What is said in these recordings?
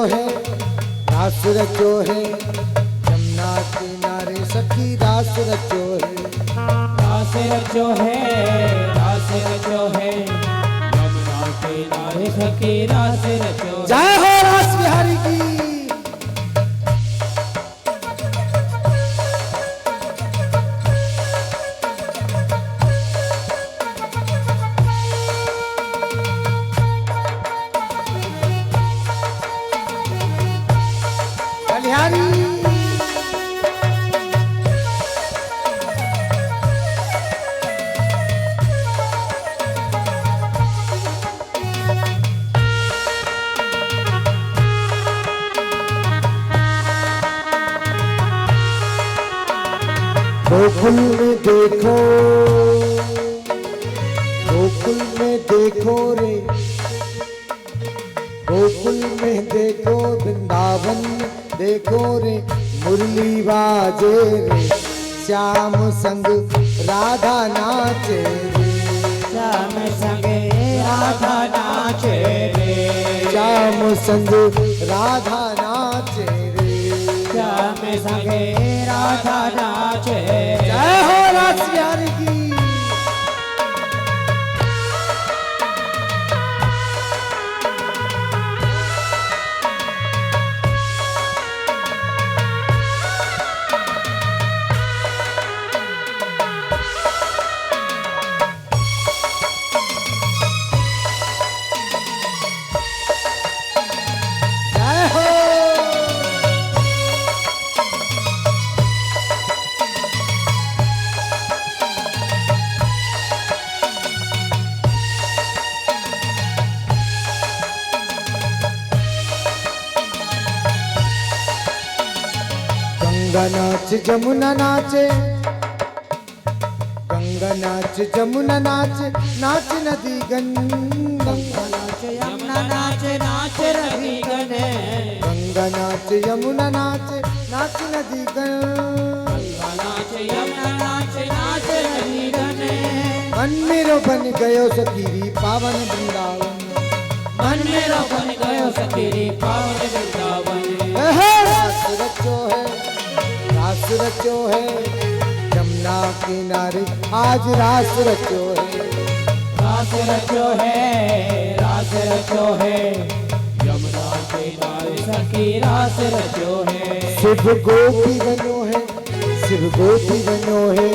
है रास रचो है यमुना किनारे सखी रास रचो है रास रचो है रास रचो है यमुना किनारे सखी रास रचो। जय हो रास बिहारी की। बलिहारी गोकुल में देखो, गोकुल में देखो रे, गोकुल में देखो, वृंदावन देखो रे, मुरली बाजे रे, श्याम संग राधा नाचे रे, श्याम संगे राधा नाचे रे, श्याम संग राधा नाचे रे, श्याम संगे राधा नाचे। जय हो रास बिहारी की। गंगा नाच जमुना नाचे, गंगा नाच जमुना नाच, नाच नदी गंगा नाच यमुना नाच नाच रवि गने, गंगा नाच यमुना नाच, नाच नदी गंगा नाच यमुना नाच नाच रवि गने। मन मेरो बन गयो सखीरी पावन वृंदावन, मन मेरो बन गयो सखीरी पावन वृंदावन। रास रचो है, रास रचो है, यमुना किनारे आज रास रचो है, रास रचो है रास रचो है, यमुना किनारे सखी रास रचो है। शिव गोपी बनो है, शिव गोपी बनो है,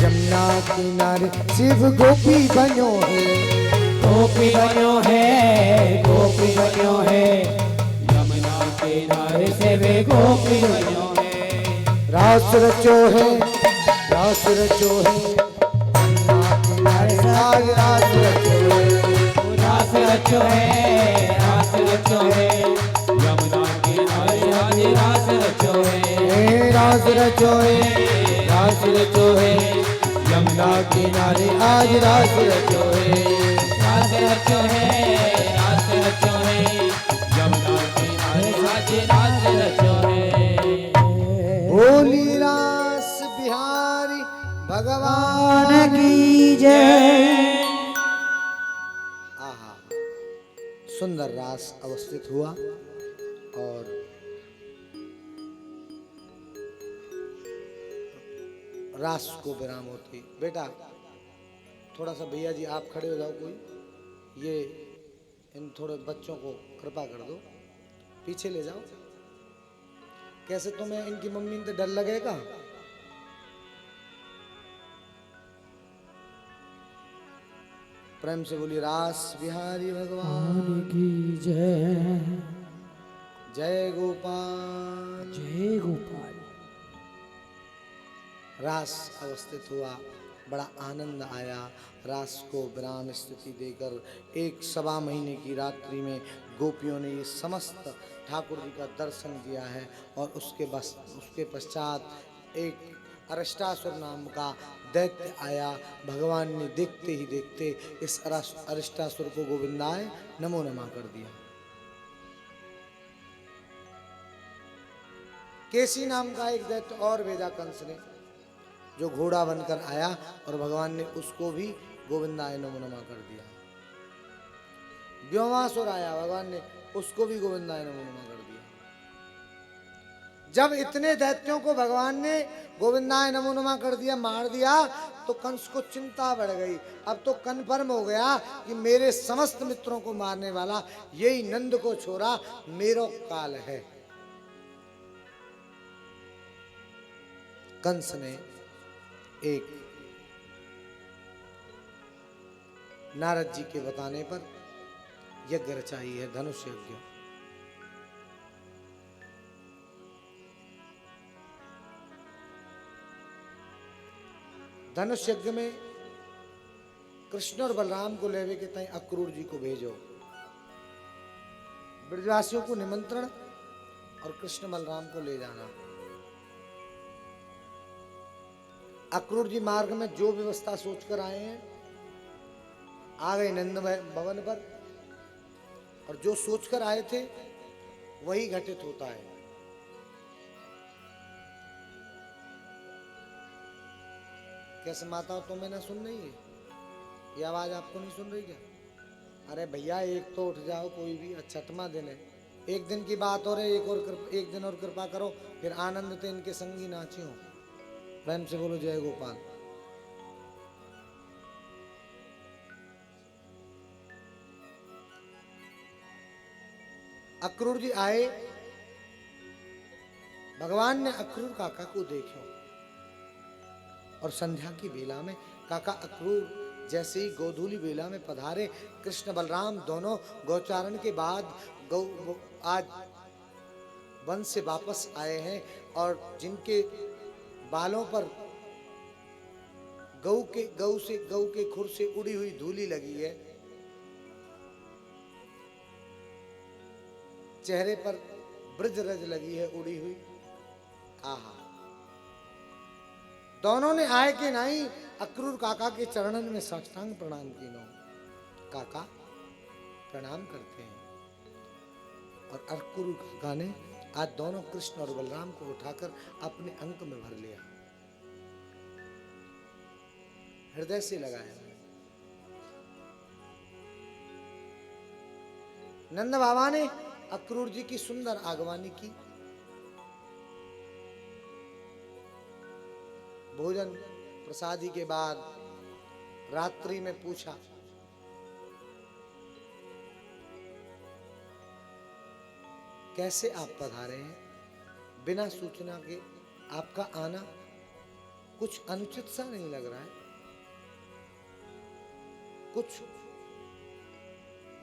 यमुना किनारे शिव गोपी बनो है, गोपी बनो है गोपी बनो है, यमुना किनारे से वे गोपी बनो है। रास रचो है, रास रचो है, यमुना किनारे आज रास रचो है, रास रचो है रास रचो है, यमुना किनारे आज रास रचो है। रास रचो है, रास रचो है, यमुना किनारे आज रास रचो है, रास रचो है रास रचो है, यमुना किनारे आज रास रचो है। होली रास बिहारी भगवान की जय। आहा, सुंदर रास अवस्थित हुआ और रास को विराम होती। बेटा थोड़ा सा भैया जी आप खड़े हो जाओ, कोई ये इन थोड़े बच्चों को कृपा कर दो, पीछे ले जाओ। कैसे तुम्हें इनकी मम्मी से डर लगेगा? प्रेम से बोलिए रास बिहारी भगवान की जय। जय गोपाल जय गोपाल। रास अवस्थित हुआ, बड़ा आनंद आया। रास को विराम स्थिति देकर एक सवा महीने की रात्रि में गोपियों ने ये समस्त ठाकुर जी का दर्शन किया है और उसके पश्चात एक अरिष्टासुर नाम का दैत्य आया। भगवान ने देखते ही देखते इस अरिष्टासुर को गोविंदाय नमो नमः कर दिया। केसी नाम का एक दैत्य और भेजा कंस ने, जो घोड़ा बनकर आया और भगवान ने उसको भी गोविंदाय नमो नमः कर दिया। व्योमासुर आया, भगवान ने उसको भी गोविंदाय नमो नमः कर दिया। जब इतने दैत्यों को भगवान ने गोविंदाय नमो नमः कर दिया, मार दिया, तो कंस को चिंता बढ़ गई। अब तो कन्फर्म हो गया कि मेरे समस्त मित्रों को मारने वाला यही नंद को छोड़ा मेरो काल है। कंस ने एक नारद जी के बताने पर यज्ञ रचाई है, धनुष यज्ञ। धनुष यज्ञ में कृष्ण और बलराम को लेवे के तय अक्रूर जी को भेजो, ब्रजवासियों को निमंत्रण, और कृष्ण बलराम को ले जाना। अक्रूर जी मार्ग में जो व्यवस्था सोचकर आए हैं, आ गए नंद भवन पर, और जो सोचकर आए थे वही घटित होता है। कैसे माता तो मैं ना सुन रही है, ये आवाज आपको नहीं सुन रही क्या? अरे भैया एक तो उठ जाओ, कोई भी, छठवां दिन है, एक दिन की बात हो रही, एक दिन और कृपा करो, फिर आनंद ते इनके संगी नाची हो। प्रेम से बोलो जय गोपाल। अक्रूर जी आए, भगवान ने अक्रूर काका को देखो, और संध्या की बेला में काका अक्रूर जैसे ही गोधूली बेला में पधारे, कृष्ण बलराम दोनों गौचारण के बाद आज वन से वापस आए हैं, और जिनके बालों पर गऊ के खुर से उड़ी हुई धूली लगी है, चेहरे पर ब्रज रज लगी है उड़ी हुई। आहा, दोनों ने आए के नहीं अक्रूर काका के चरणन में साष्टांग प्रणाम कीनो। काका प्रणाम करते हैं, और अक्रूर काका ने आज दोनों कृष्ण और बलराम को उठाकर अपने अंक में भर लिया, हृदय से लगाया। नंद बाबा ने अक्रूर जी की सुंदर आगवानी की, भोजन प्रसादी के बाद रात्रि में पूछा, कैसे आप पधारे हैं? बिना सूचना के आपका आना कुछ अनुचित सा नहीं लग रहा है? कुछ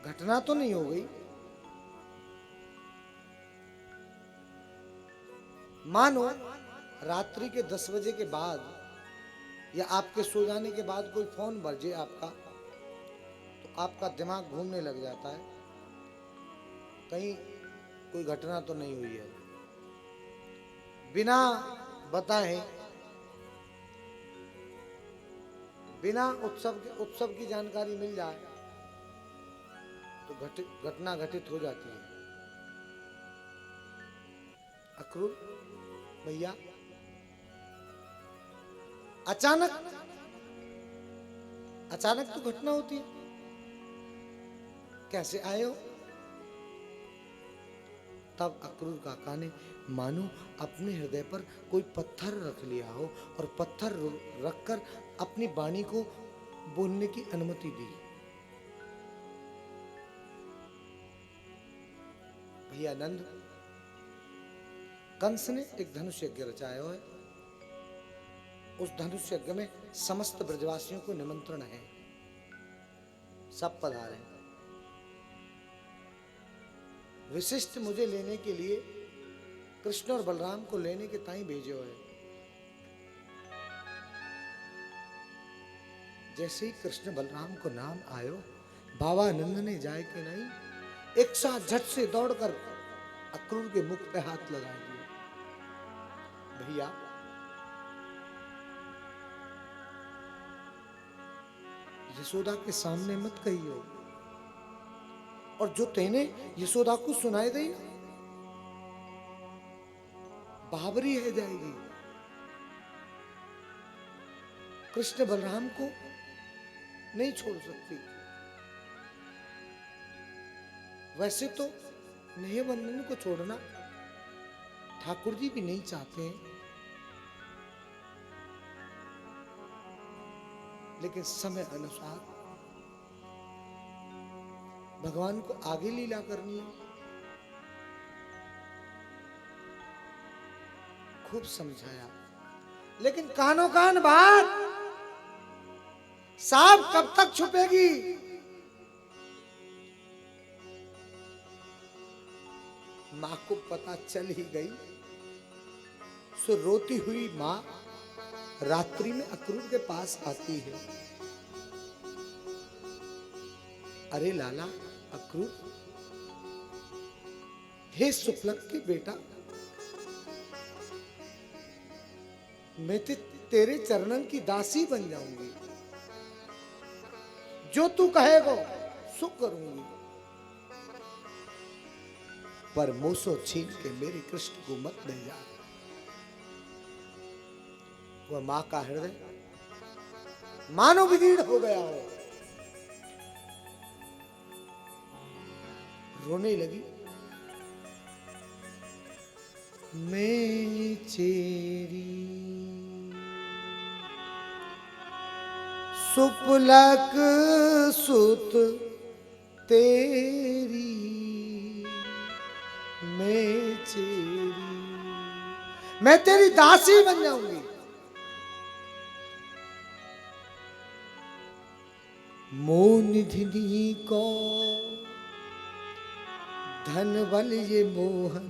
घटना तो नहीं हो गई? मानो रात्रि के 10 बजे के बाद या आपके सो जाने के बाद कोई फोन बजे आपका, तो आपका दिमाग घूमने लग जाता है, कहीं कोई घटना तो नहीं हुई है। बिना बताए, बिना उत्सव की जानकारी मिल जाए तो घटना घटित हो जाती है। अक्रूर भैया, अचानक तो घटना होती है, कैसे आए हो? तब अक्रूर काका ने मानो अपने हृदय पर कोई पत्थर रख लिया हो, और पत्थर रखकर अपनी वाणी को बोलने की अनुमति दी। भैया नंद, कंस ने एक धनुष यज्ञ रचाया है, उस धनुष यज्ञ में समस्त ब्रजवासियों को निमंत्रण है, सब पधारे। विशिष्ट मुझे लेने के लिए कृष्ण और बलराम को लेने के ताई भेजे हुए। जैसे ही कृष्ण बलराम को नाम आयो, बाबा नंद ने जाए कि नहीं, एक साथ झट से दौड़कर अक्रूर के मुख पे हाथ लगा दिया। भैया, यशोदा के सामने मत कहियो, और जो तेने यशोदा को सुनाई दई ना, बाबरी है जाएगी। कृष्ण बलराम को नहीं छोड़ सकती। वैसे तो नेह बंधन को छोड़ना ठाकुर जी भी नहीं चाहते हैं, लेकिन समय अनुसार भगवान को आगे लीला करनी है। खूब समझाया, लेकिन कानो कान बात, सांप कब तक छुपेगी? मां को पता चल ही गई, सो रोती हुई मां रात्रि में अक्रूर के पास आती है। अरे लाला अक्रूर, हे सुपलक के बेटा, मैं तेरे चरणन की दासी बन जाऊंगी, जो तू कहेगा सो करूंगी, पर मोसो छीन के मेरे कृष्ण को मत ले जा। वह मां का हृदय मानो विदीर्ण हो गया हो, रोने लगी। मैं चेरी सुपलक सुत तेरी, मैं चेरी, मैं तेरी दासी बन जाऊंगी। मोनिधिनी को धन बल ये मोहन,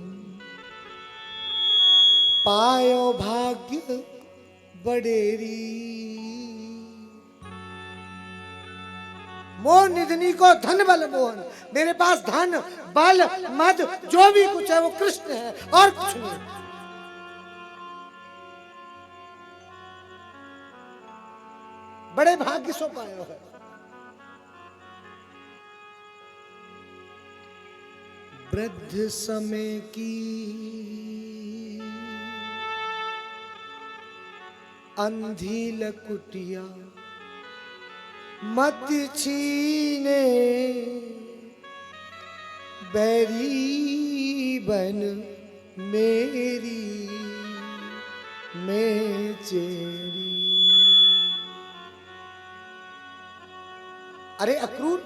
पायो भाग्य बड़ेरी। मोह निधनी को धन बल मोहन, मेरे पास धन बल मद जो भी कुछ है वो कृष्ण है और कुछ नहीं। बड़े भाग्य सो पायो है। वृद्ध समय की अंधी लकुटिया, मत छीने बैरी बन मेरी, मैं चेरी। अरे अक्रूर,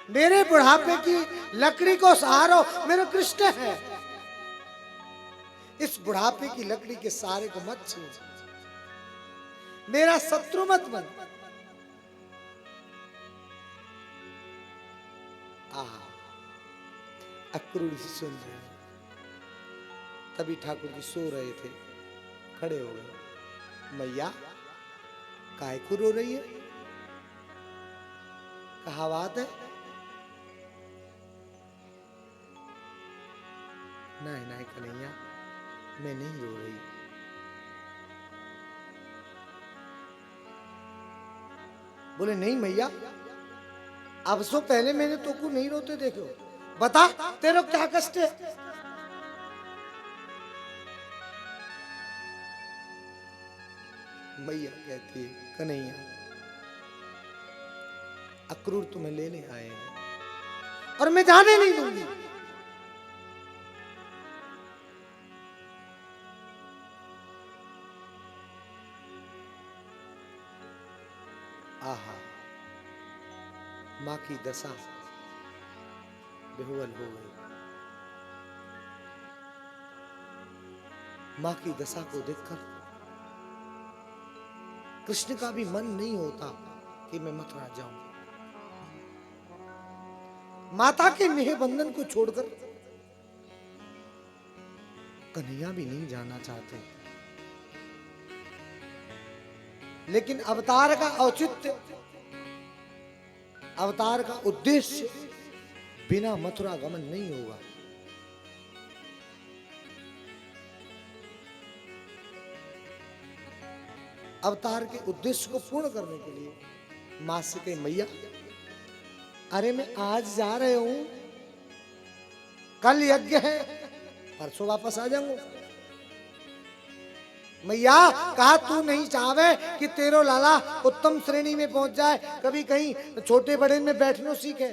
मेरे बुढ़ापे की लकड़ी को सहारो मेरा कृष्ण है, इस बुढ़ापे की लकड़ी के सहारे को मत छीन, मेरा शत्रु मत बन। अक्रूर जी सुन रहे हैं, तभी ठाकुर जी सो रहे थे, खड़े हो गए। मैया काहे को रो रही है? कहा बात है? नहीं नहीं कन्हैया, मैं नहीं रो रही। बोले नहीं मैया, अब सो पहले मैंने तो को नहीं रोते देखो, बता तेरे क्या कष्ट है? मैया कहती है कन्हैया, अक्रूर तुम्हें लेने आए हैं और मैं जाने नहीं दूंगी। आहा, मां की दशा बेहुवल हो गई। मां की दशा को देखकर कृष्ण का भी मन नहीं होता कि मैं मथुरा जाऊं। माता के नेह बंधन को छोड़कर कन्हैया भी नहीं जाना चाहते, लेकिन अवतार का औचित्य, अवतार का उद्देश्य बिना मथुरा गमन नहीं होगा। अवतार के उद्देश्य को पूर्ण करने के लिए मां से कही मैया, अरे मैं आज जा रहे हूं, कल यज्ञ है, परसों वापस आ जाऊंगा। मैया कहा तू नहीं चाहे कि तेरो लाला उत्तम श्रेणी में पहुंच जाए, कभी कहीं छोटे बड़े में बैठनो सीखे।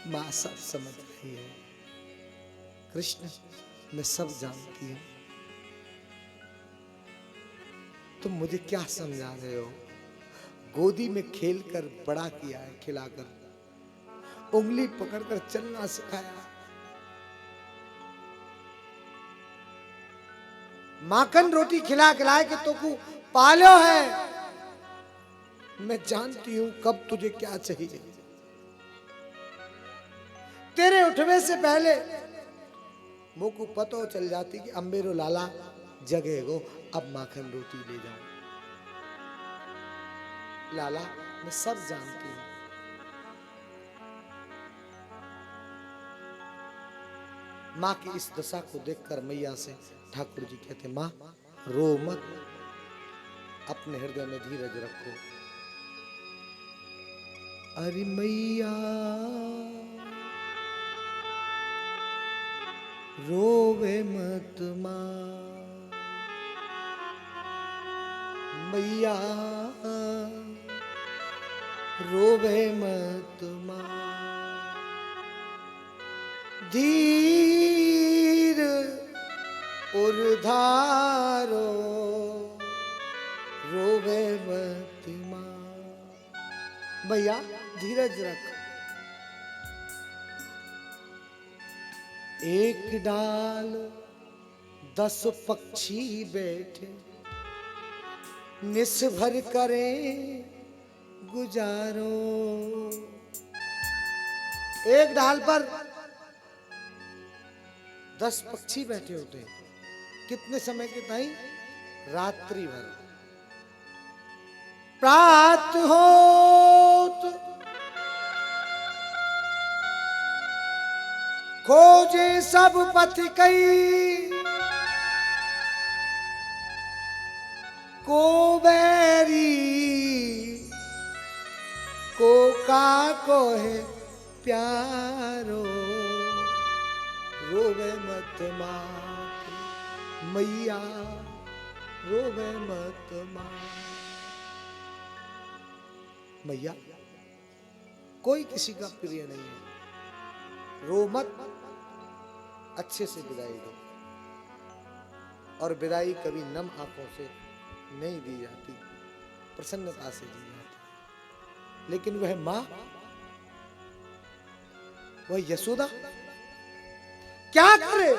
माँ सब समझ रही है। कृष्ण, मैं सब जानती हूं, तुम मुझे क्या समझा रहे हो? गोदी में खेलकर बड़ा किया है, खिलाकर, उंगली पकड़कर चलना सिखाया, माखन रोटी खिला खिलाए के तो को पालो है। मैं जानती हूं कब तुझे क्या चाहिए। तेरे उठने से पहले मुझको पता चल जाती कि अंबेरो लाला जगे गो, अब माखन रोटी ले जाऊं। लाला, मैं सब जानती हूं। माँ की इस दशा को देखकर मैया से ठाकुर जी कहते, माँ रो मत, अपने हृदय में धीरज रखो। अरे मैया रोवे मत माँ, मैया रोवे मत माँ, धीर उर्धारो रोवे मत माँ। भैया धीरज रख। एक डाल 10 पक्षी बैठे, निस भर करे गुजारो। एक डाल पर 10 पक्षी बैठे होते, कितने समय के ताई? रात्रि भर। प्रात होत खोजे सब पथि कई, को बैरी को का को है प्यारो, रोवे मत माँ मैया, रोवे मत माँ। मैया कोई किसी का प्रिय नहीं है, रो मत, अच्छे से विदाई दो। और विदाई कभी नम आंखों से नहीं दी जाती, प्रसन्नता से दी जाती। लेकिन वह मां, वह यशोदा क्या करे?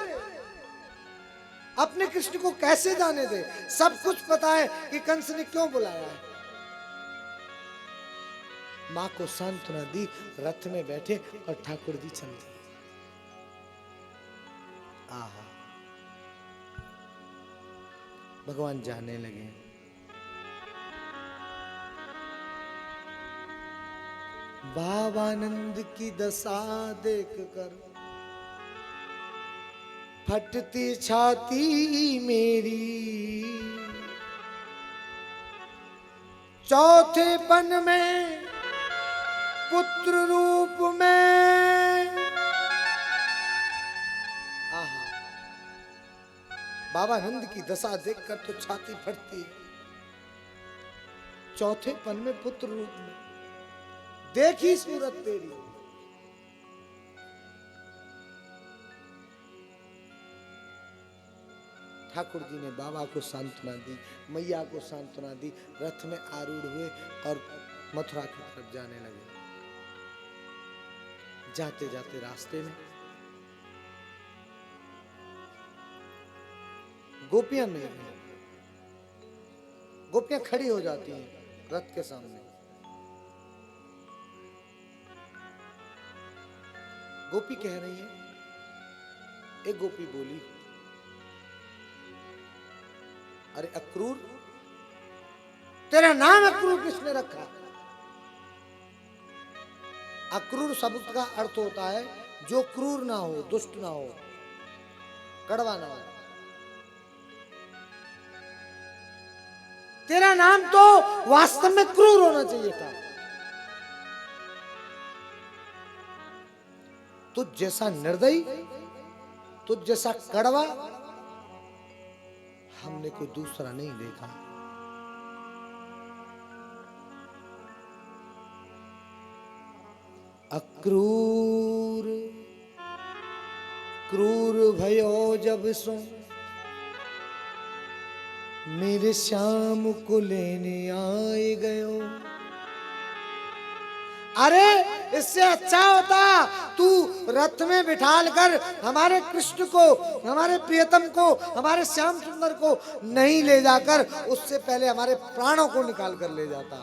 अपने कृष्ण को कैसे जाने दे? सब कुछ पता है कि कंस ने क्यों बुलाया है। मां को सांत्वना दी, रथ में बैठे और ठाकुर जी चलते। आहा, भगवान जाने लगे। भावानंद की दशा देखकर फटती छाती मेरी, चौथे पन में पुत्र रूप में। आहा, बाबा नंद की दशा देखकर तो छाती फटती। चौथे पन में पुत्र रूप में, देखी सूरत तेरी। ठाकुर जी ने बाबा को सांत्वना दी, मैया को सांत्वना दी, रथ में आरूढ़ हुए और मथुरा की तरफ जाने लगे। जाते जाते रास्ते में गोपियां मिल गई। गोपियां खड़ी हो जाती हैं रथ के सामने। गोपी कह रही है, एक गोपी बोली, अरे अक्रूर, तेरा नाम अक्रूर किसने रखा? अक्रूर शब्द का अर्थ होता है जो क्रूर ना हो, दुष्ट ना हो, कड़वा ना हो। तेरा नाम तो वास्तव में क्रूर होना चाहिए था। तुझ जैसा निर्दयी, तुझ जैसा कड़वा हमने कोई दूसरा नहीं देखा। अक्रूर क्रूर क्रूर भयो जब सो मेरे श्याम को लेने आए गयो। अरे इससे अच्छा होता तू रथ में बिठाल कर हमारे कृष्ण को, हमारे प्रियतम को, हमारे श्याम सुंदर को नहीं ले जाकर उससे पहले हमारे प्राणों को निकाल कर ले जाता।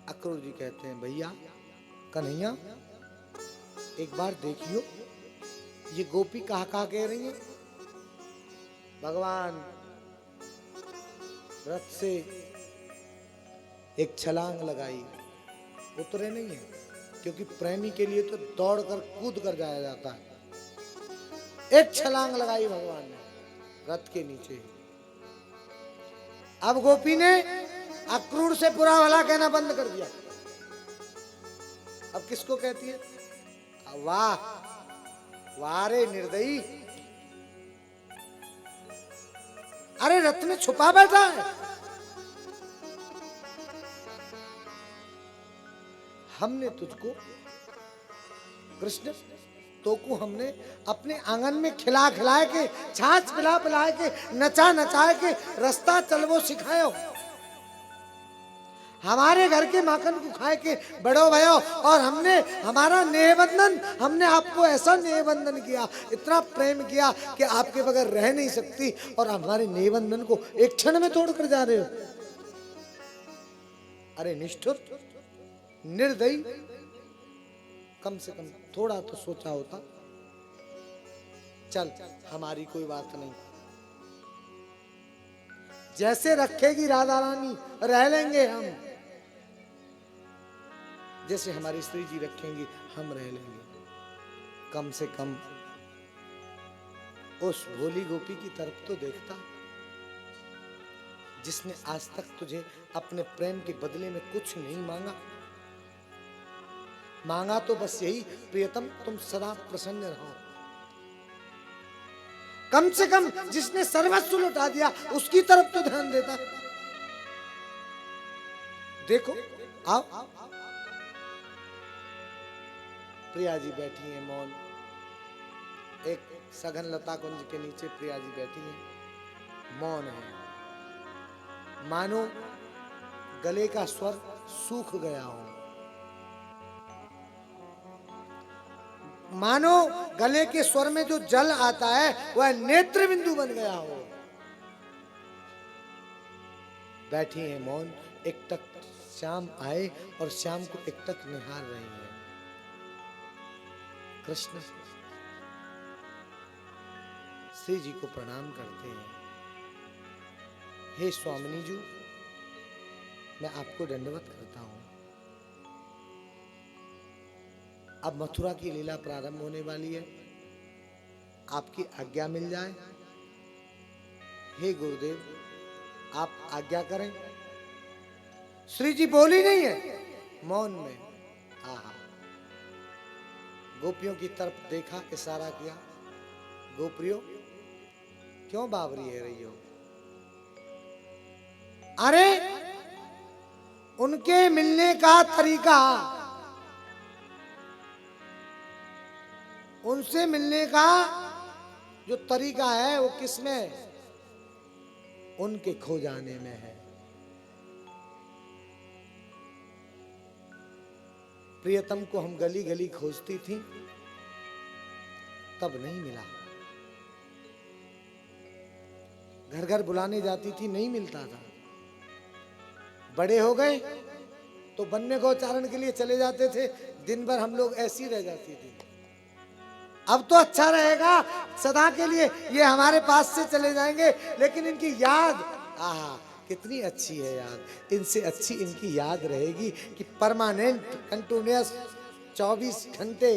अक्रूर जी कहते हैं भैया कन्हैया एक बार देखियो ये गोपी कहा कह रही है। भगवान रथ से एक छलांग लगाई, उतरे नहीं है क्योंकि प्रेमी के लिए तो दौड़ कर कूद कर जाया जाता है। एक छलांग लगाई भगवान ने रथ के नीचे। अब गोपी ने अक्रूर से बुरा भला कहना बंद कर दिया। अब किसको कहती है? वाह वाह रे निर्दयी, अरे रथ में छुपा बैठा है। हमने तुझको कृष्ण तो को हमने अपने आंगन में खिला खिलाए के, छाछ पिला पिलाए के, नचा नचाए के रास्ता चलवो सिखायो। हमारे घर के माखन को खाए के बड़ो भयो और हमने हमारा नेहबंधन, हमने आपको ऐसा नेहबंधन किया, इतना प्रेम किया कि आपके बगैर रह नहीं सकती और हमारे नेहबंधन को एक क्षण में तोड़ कर जा रहे हो। अरे निष्ठुर निर्दयी, कम से कम थोड़ा तो सोचा होता। चल हमारी कोई बात नहीं, जैसे रखेगी राधा रानी रह लेंगे हम, जैसे हमारी स्त्री जी रखेंगी हम रह लेंगे। कम से कम उस भोली गोपी की तरफ तो देखता जिसने आज तक तुझे अपने प्रेम के बदले में कुछ नहीं मांगा। मांगा तो बस यही, प्रियतम तुम सदा प्रसन्न रहो। कम से कम जिसने सर्वस्व लुटा दिया उसकी तरफ तो ध्यान देता। देखो आओ, प्रिया जी बैठी हैं मौन, एक सघन लता कुंज के नीचे प्रिया जी बैठी हैं, मौन है, मानो गले का स्वर सूख गया हो, मानो गले के स्वर में जो जल आता है वह नेत्र बिंदु बन गया हो। बैठी है मौन, एक टक श्याम आए और श्याम को एक टक निहार रही है। कृष्ण श्री जी को प्रणाम करते हैं। हे स्वामिनी जी, मैं आपको दंडवत करता हूं। अब मथुरा की लीला प्रारंभ होने वाली है, आपकी आज्ञा मिल जाए। हे गुरुदेव आप आज्ञा करें। श्री जी बोली नहीं है, मौन में। आहा, गोपियों की तरफ देखा, इशारा किया, गोपियों क्यों बावरी है रही हो? अरे उनके मिलने का तरीका, उनसे मिलने का जो तरीका है वो किसमें? उनके खो जाने में है। प्रियतम को हम गली गली खोजती थी, तब नहीं मिला। घर घर बुलाने जाती थी, नहीं मिलता था। बड़े हो गए तो वन्य गोचारण के लिए चले जाते थे, दिन भर हम लोग ऐसी रह जाती थी। अब तो अच्छा रहेगा, सदा के लिए ये हमारे पास से चले जाएंगे, लेकिन इनकी याद, आहा कितनी अच्छी है याद, इनसे अच्छी इनकी याद रहेगी कि परमानेंट कंटिन्यूअस 24 घंटे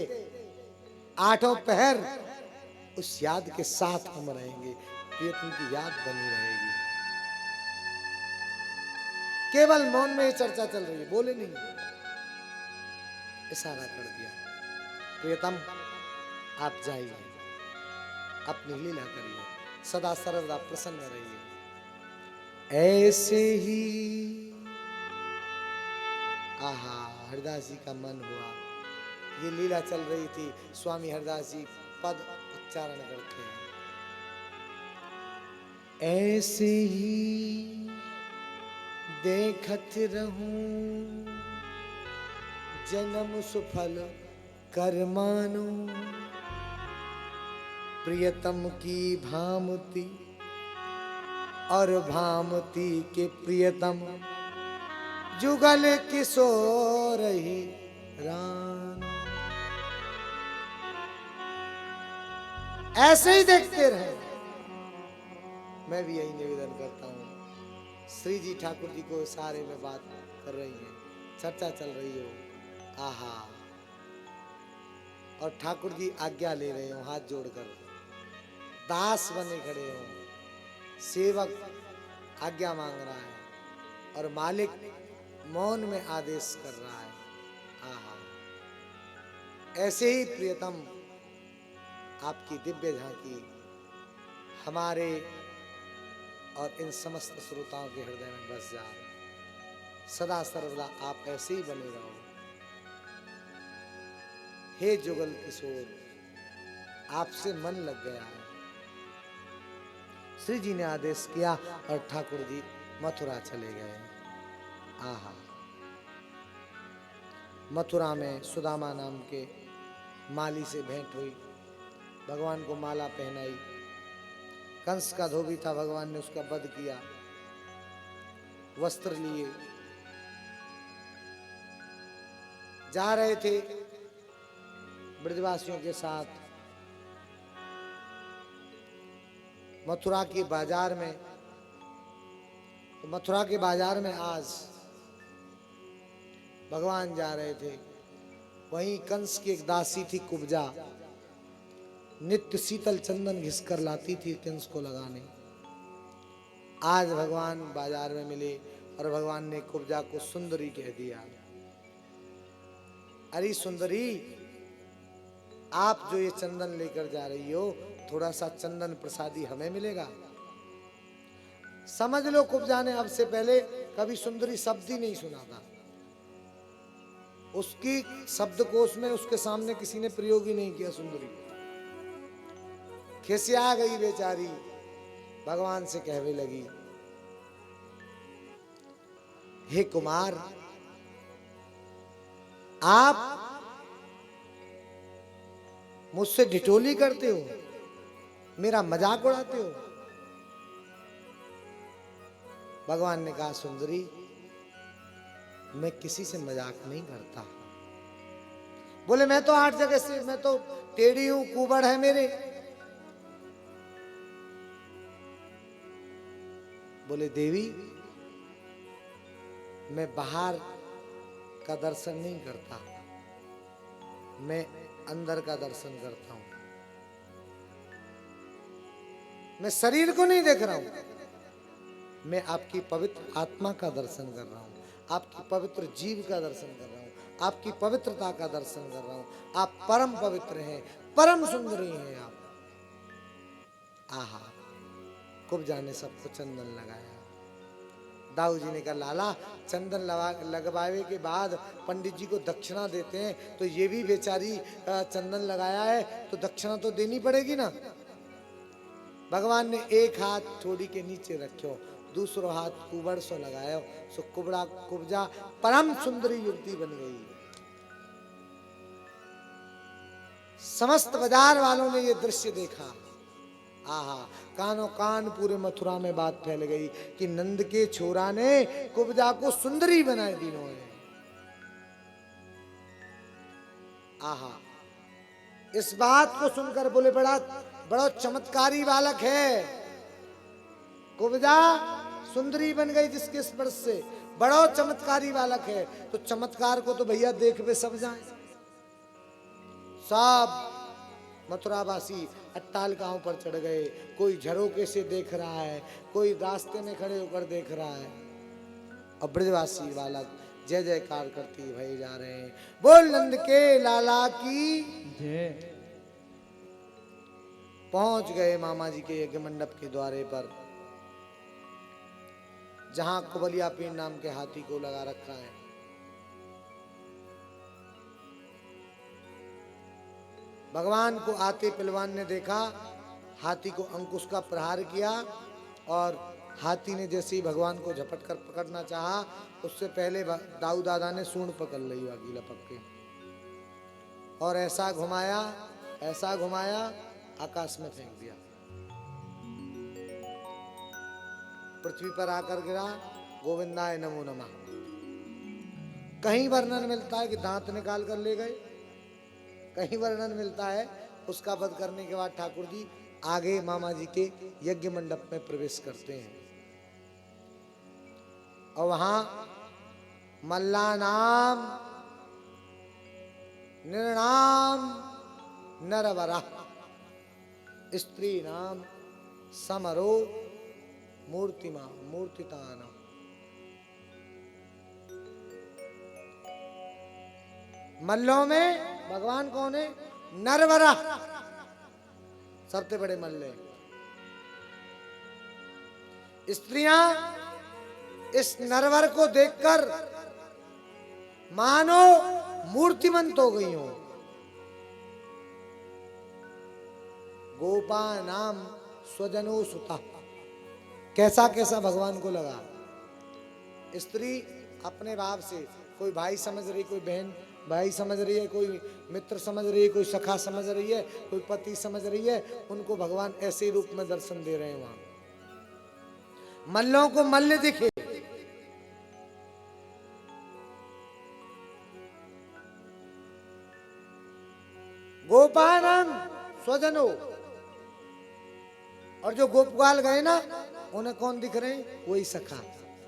8 पहर उस याद के साथ हम रहेंगे। प्रियतम की याद बनी रहेगी। केवल मौन में ये चर्चा चल रही है, बोले नहीं, इशारा कर दिया। प्रियतम आप जाइए, अपनी लीला करिए, सदा सर्वदा प्रसन्न रहिए। ऐसे ही आहा हरदास जी का मन हुआ। ये लीला चल रही थी, स्वामी हरदास जी पद उच्चारण करते हैं। ऐसे ही देखत रहूं जन्म सुफल कर मानो, प्रियतम की भामती और भामती के प्रियतम, जुगल किशोर ही राम। ऐसे ही देखते रहे। मैं भी यही निवेदन करता हूँ। श्री जी ठाकुर जी को सारे में बात कर रही हैं, चर्चा चल रही हो, आहा, और ठाकुर जी आज्ञा ले रहे हो हाथ जोड़कर, दास बने खड़े हो, सेवक आज्ञा मांग रहा है और मालिक मौन में आदेश कर रहा है। आहा, ऐसे ही प्रियतम आपकी दिव्य झांकी हमारे और इन समस्त श्रोताओं के हृदय में बस जाए। सदा सर्वदा आप ऐसे ही बने रहो। हे जुगल किशोर, आपसे मन लग गया है। श्री जी ने आदेश किया और ठाकुर जी मथुरा चले गए। आहा, मथुरा में सुदामा नाम के माली से भेंट हुई, भगवान को माला पहनाई। कंस का धोबी था, भगवान ने उसका वध किया, वस्त्र लिए, जा रहे थे ब्रजवासियों के साथ मथुरा के बाजार में। तो मथुरा के बाजार में आज भगवान जा रहे थे। वहीं कंस की एक दासी थी कुब्जा, नित्य शीतल चंदन घिसकर लाती थी कंस को लगाने। आज भगवान बाजार में मिले और भगवान ने कुब्जा को सुंदरी कह दिया। अरे सुंदरी, आप जो ये चंदन लेकर जा रही हो, थोड़ा सा चंदन प्रसादी हमें मिलेगा। समझ लो कुब्जा ने अब से पहले कभी सुंदरी शब्द ही नहीं सुना था। उसकी शब्दकोश में उसके सामने किसी ने प्रयोग ही नहीं किया सुंदरी। खिसिया गई बेचारी, भगवान से कहने लगी, हे कुमार, आप मुझसे ढिठोली करते हो, मेरा मजाक उड़ाते हो। भगवान ने कहा, सुंदरी, मैं किसी से मजाक नहीं करता। बोले, मैं तो 8 जगह से, मैं तो टेढ़ी हूं, कुबड़ है मेरे। बोले, देवी, मैं बाहर का दर्शन नहीं करता, मैं अंदर का दर्शन करता हूं। मैं शरीर को नहीं देख रहा हूं, मैं आपकी पवित्र आत्मा का दर्शन कर रहा हूं, आपकी पवित्र जीव का दर्शन कर रहा हूं, आपकी पवित्रता का दर्शन कर रहा हूं। आप परम पवित्र हैं, परम सुंदरी हैं आप। आहा, कुब्जा ने सबको चंदन लगाया। दाऊ जी ने कहा, लाला, चंदन लगवावे के बाद पंडित जी को दक्षिणा देते हैं, तो ये भी बेचारी चंदन लगाया है तो दक्षिणा तो देनी पड़ेगी ना। भगवान ने एक हाथ थोड़ी के नीचे रखो, दूसरो हाथ कुबड़ सो लगायो, सो कुब्जा परम सुंदरी युवती बन गई। समस्त बाजार वालों ने ये दृश्य देखा। आहा, कानो कान पूरे मथुरा में बात फैल गई कि नंद के छोरा ने कुब्जा को सुंदरी बनाए दिनों ने। आहा, इस बात को सुनकर बोले, बड़ा चमत्कारी बालक है, कुब्जा सुंदरी बन गई जिसके स्पर्श से, बड़ा चमत्कारी बालक है। तो चमत्कार को तो भैया देख पे सब जाए। सब मथुरावासी अट्टालिकाओं पर चढ़ गए। कोई झरोके से देख रहा है, कोई रास्ते में खड़े होकर देख रहा है, और ब्रजवासी बालक जय जयकार करती भई जा रहे हैं। बोल नंद के लाला की जय। पहुंच गए मामा जी के यज्ञ मंडप के द्वारे पर। जहां कुबलिया पीर नाम के हाथी को लगा रखा है। भगवान को आते पहलवान ने देखा, हाथी को अंकुश का प्रहार किया और हाथी ने जैसे ही भगवान को झपट कर पकड़ना चाहा, उससे पहले दाऊ दादा ने सूंड पकड़ ली बाकी लपक के, और ऐसा घुमाया आकाश में फेंक दिया। पृथ्वी पर आकर गिरा, गोविंदाय नमो नमः। कहीं वर्णन मिलता है कि दांत निकाल कर ले गए, कहीं वर्णन मिलता है उसका वध करने के बाद ठाकुर जी आगे मामा जी के यज्ञ मंडप में प्रवेश करते हैं और वहां मल्ला नाम निर्णाम नरवरा स्त्री नाम समरो मूर्तितान। मल्लों में भगवान कौन है? नरवरा, सबसे बड़े मल्ल। स्त्रियां इस नरवर को देखकर मानो मूर्तिमंत हो गई हो। गोपा नाम स्वजनो सुता, कैसा कैसा भगवान को लगा। स्त्री अपने भाव से, कोई भाई समझ रही, कोई बहन भाई समझ रही है, कोई मित्र समझ रही है, कोई सखा समझ रही है, कोई पति समझ रही है, उनको भगवान ऐसे ही रूप में दर्शन दे रहे हैं। वहां मल्लों को मल्ल दिखे, गोपानम स्वजनो, और जो गोपगाल गए ना उन्हें कौन दिख रहे हैं? वही सखा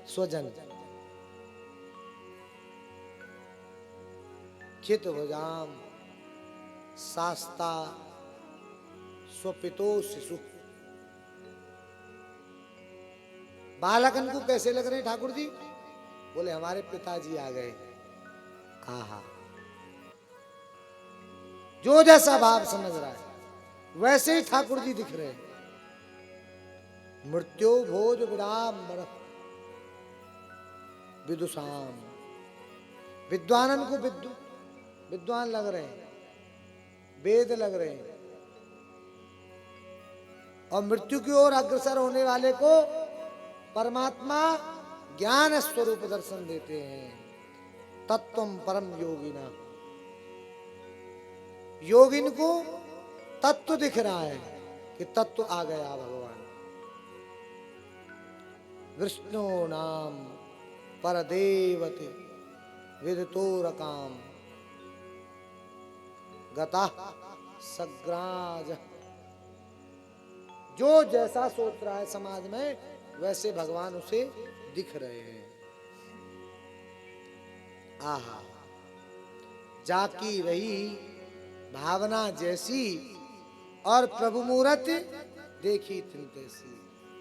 स्वजन। चित भुजाम शास्ता स्वपितो शिशु। बालकन को कैसे लग रहे हैं ठाकुर जी? बोले हमारे पिताजी आ गए। आहा, जो जैसा भाव समझ रहा है वैसे ही ठाकुर जी दिख रहे हैं। मृत्यो भोज विराम विदुषाम, विद्वानन को विद्वान लग रहे हैं, वेद लग रहे हैं, और मृत्यु की ओर अग्रसर होने वाले को परमात्मा ज्ञान स्वरूप दर्शन देते हैं। तत्वम परम योगिना, योगिन को तत्व दिख रहा है कि तत्व आ गया भगवान। विष्णु नाम परदेवते विदतोरकाम गता सग्राज। जो जैसा सोच रहा है समाज में वैसे भगवान उसे दिख रहे हैं। आहा, जाकी रही भावना जैसी और प्रभु मूरत देखी तिल तैसी।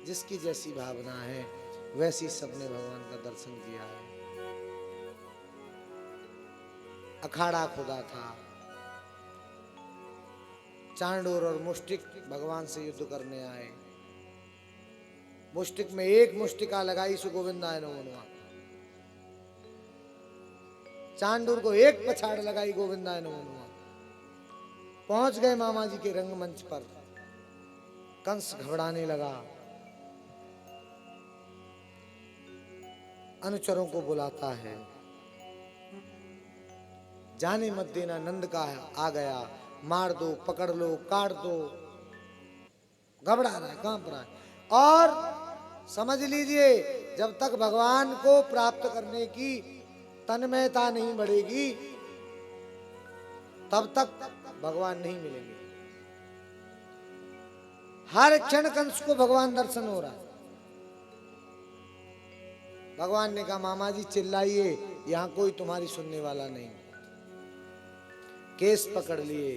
जिसकी जैसी भावना है वैसी सबने भगवान का दर्शन किया है। अखाड़ा खुदा था, चांडूर और मुष्टिक भगवान से युद्ध करने आए। मुष्टिक में एक मुष्टिका लगाई सो गोविंदाय नमो नमः। चांडूर को एक पछाड़ लगाई गोविंदाय नमो नमः। पहुंच गए मामा जी के रंगमंच पर। कंस घबराने लगा, अनुचरों को बुलाता है, जाने मत देना, नंद का आ गया, मार दो, पकड़ लो, काट दो। घबरा रहा है, कांप रहा है। और समझ लीजिए जब तक भगवान को प्राप्त करने की तन्मयता नहीं बढ़ेगी तब तक भगवान नहीं मिलेंगे। हर क्षण कंस को भगवान दर्शन हो रहा है। भगवान ने कहा मामा जी चिल्लाइए, यहां कोई तुम्हारी सुनने वाला नहीं। केस पकड़ लिए,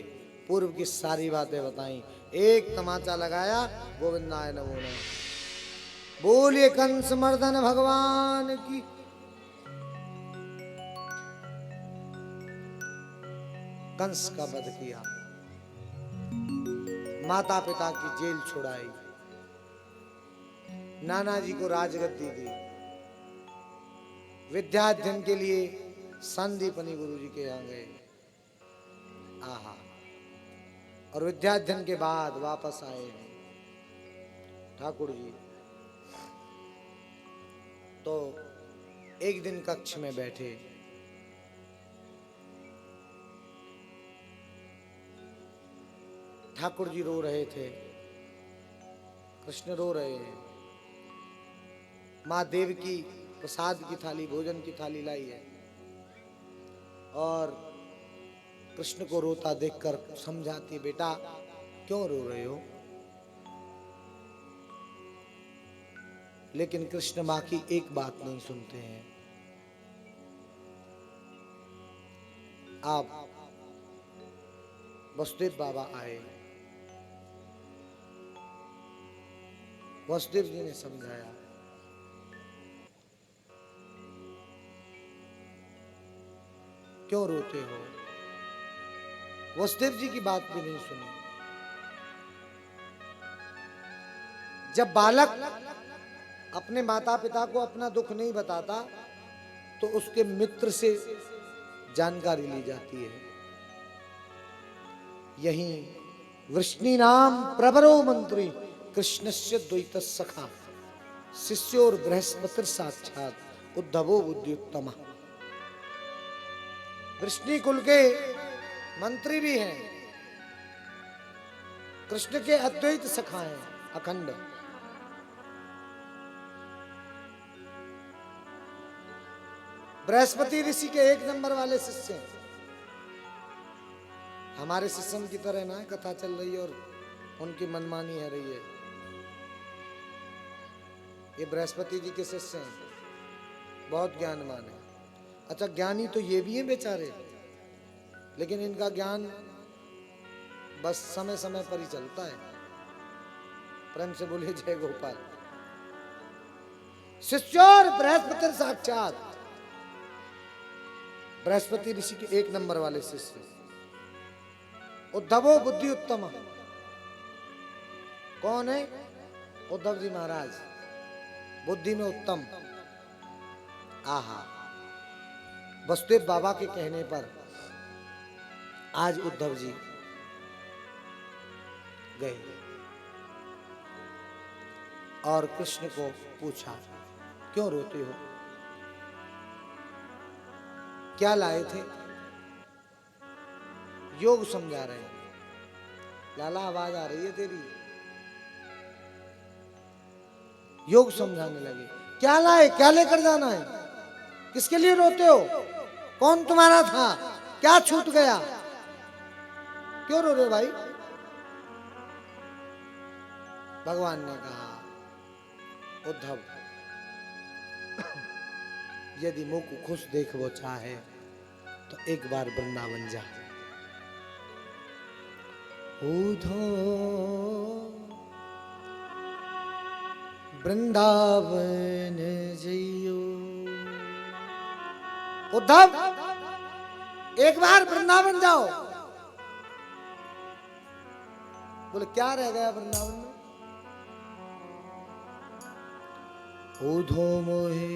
पूर्व की सारी बातें बताई, एक तमाचा लगाया, गोविंदाय नमो नमः। बोलिए कंस मर्दन भगवान की। कंस का वध किया, माता पिता की जेल छुड़ाई, नाना जी को राजगद्दी दी, विद्याध्ययन के लिए संदीपनी गुरु जी के यहाँ गए। आहा, और विद्याध्ययन के बाद वापस आए हैं ठाकुर जी। तो एक दिन कक्ष में बैठे, ठाकुर जी रो रहे थे, कृष्ण रो रहे हैं। माँ देवकी प्रसाद की थाली, भोजन की थाली लाई है और कृष्ण को रोता देखकर समझाती, बेटा क्यों रो रहे हो? लेकिन कृष्ण माँ की एक बात नहीं सुनते हैं। आप वसुदेव बाबा आए, वसुदेव जी ने समझाया, क्यों रोते हो? वसुदेव जी की बात भी नहीं सुनी। जब बालक अपने माता पिता को अपना दुख नहीं बताता तो उसके मित्र से जानकारी ली जाती है। यही वृष्णि नाम प्रवरो मंत्री कृष्णस्य द्वैत सखा शिष्योर बृहस्पति साक्षात उद्धवो बुद्धियुत्तम। वृष्णि कुल के मंत्री भी हैं, कृष्ण के अद्वैत सखा हैं अखंड। बृहस्पति ऋषि के एक नंबर वाले शिष्य हैं। हमारे शिष्यों की तरह ना कथा चल रही है और उनकी मनमानी है रही है। ये बृहस्पति जी के शिष्य हैं, बहुत ज्ञानवान है। अच्छा, ज्ञानी तो ये भी हैं बेचारे, लेकिन इनका ज्ञान बस समय समय पर ही चलता है। प्रेम से बोलिए जय गोपाल। शिष्योर बृहस्पति साक्षात, बृहस्पति ऋषि के एक नंबर वाले शिष्य। उद्धवो बुद्धि उत्तम। कौन है? उद्धव जी महाराज, बुद्धि में उत्तम। आहा, वसुदेव बाबा के कहने पर आज उद्धव जी गए और कृष्ण को पूछा, क्यों रोते हो? क्या लाए थे? योग समझा रहे हैं। लाला आवाज आ रही है तेरी। योग समझाने लगे। क्या लाए? क्या लेकर जाना है? किसके लिए रोते हो? कौन तुम्हारा था? क्या छूट गया? क्यों रो रहे भाई? भगवान ने कहा, उद्धव, यदि मुख को खुश देख वो चाहे तो एक बार वृंदावन जा। उधो वृंदावन जइयो। उद्धव, एक बार वृंदावन जाओ। बोले क्या रह गया वृंदावन में? उधो मोहे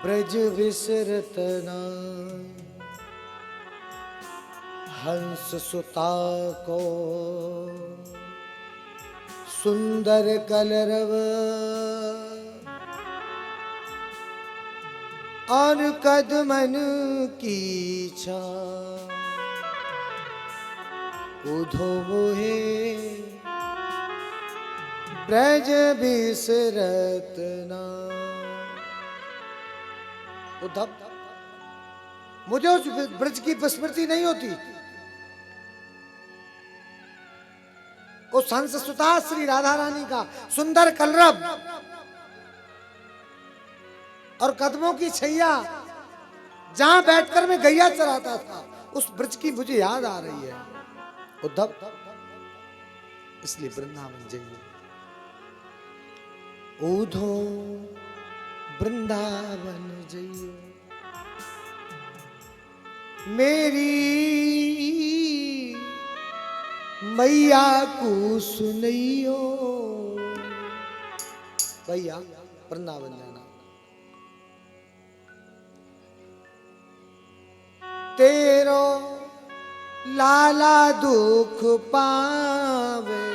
ब्रज विसरत ना, हंस सुता को सुंदर कलरव, और कदमन की छा। उधो मोहे ब्रज बिसरत ना। उद्धव, मुझे उस ब्रज की विस्मृति नहीं होती। उस हंस सुता श्री राधा रानी का सुंदर कलरव और कदमों की छैया, जहां बैठकर मैं गैया चराता था, उस ब्रज की मुझे याद आ रही है। उद्धव, इसलिए वृंदावन जाइए। उधो वृंदावन जइयो, मेरी मैया को सुनियो। भैया वृंदावन जाना। तेरो लाला दुख पावे,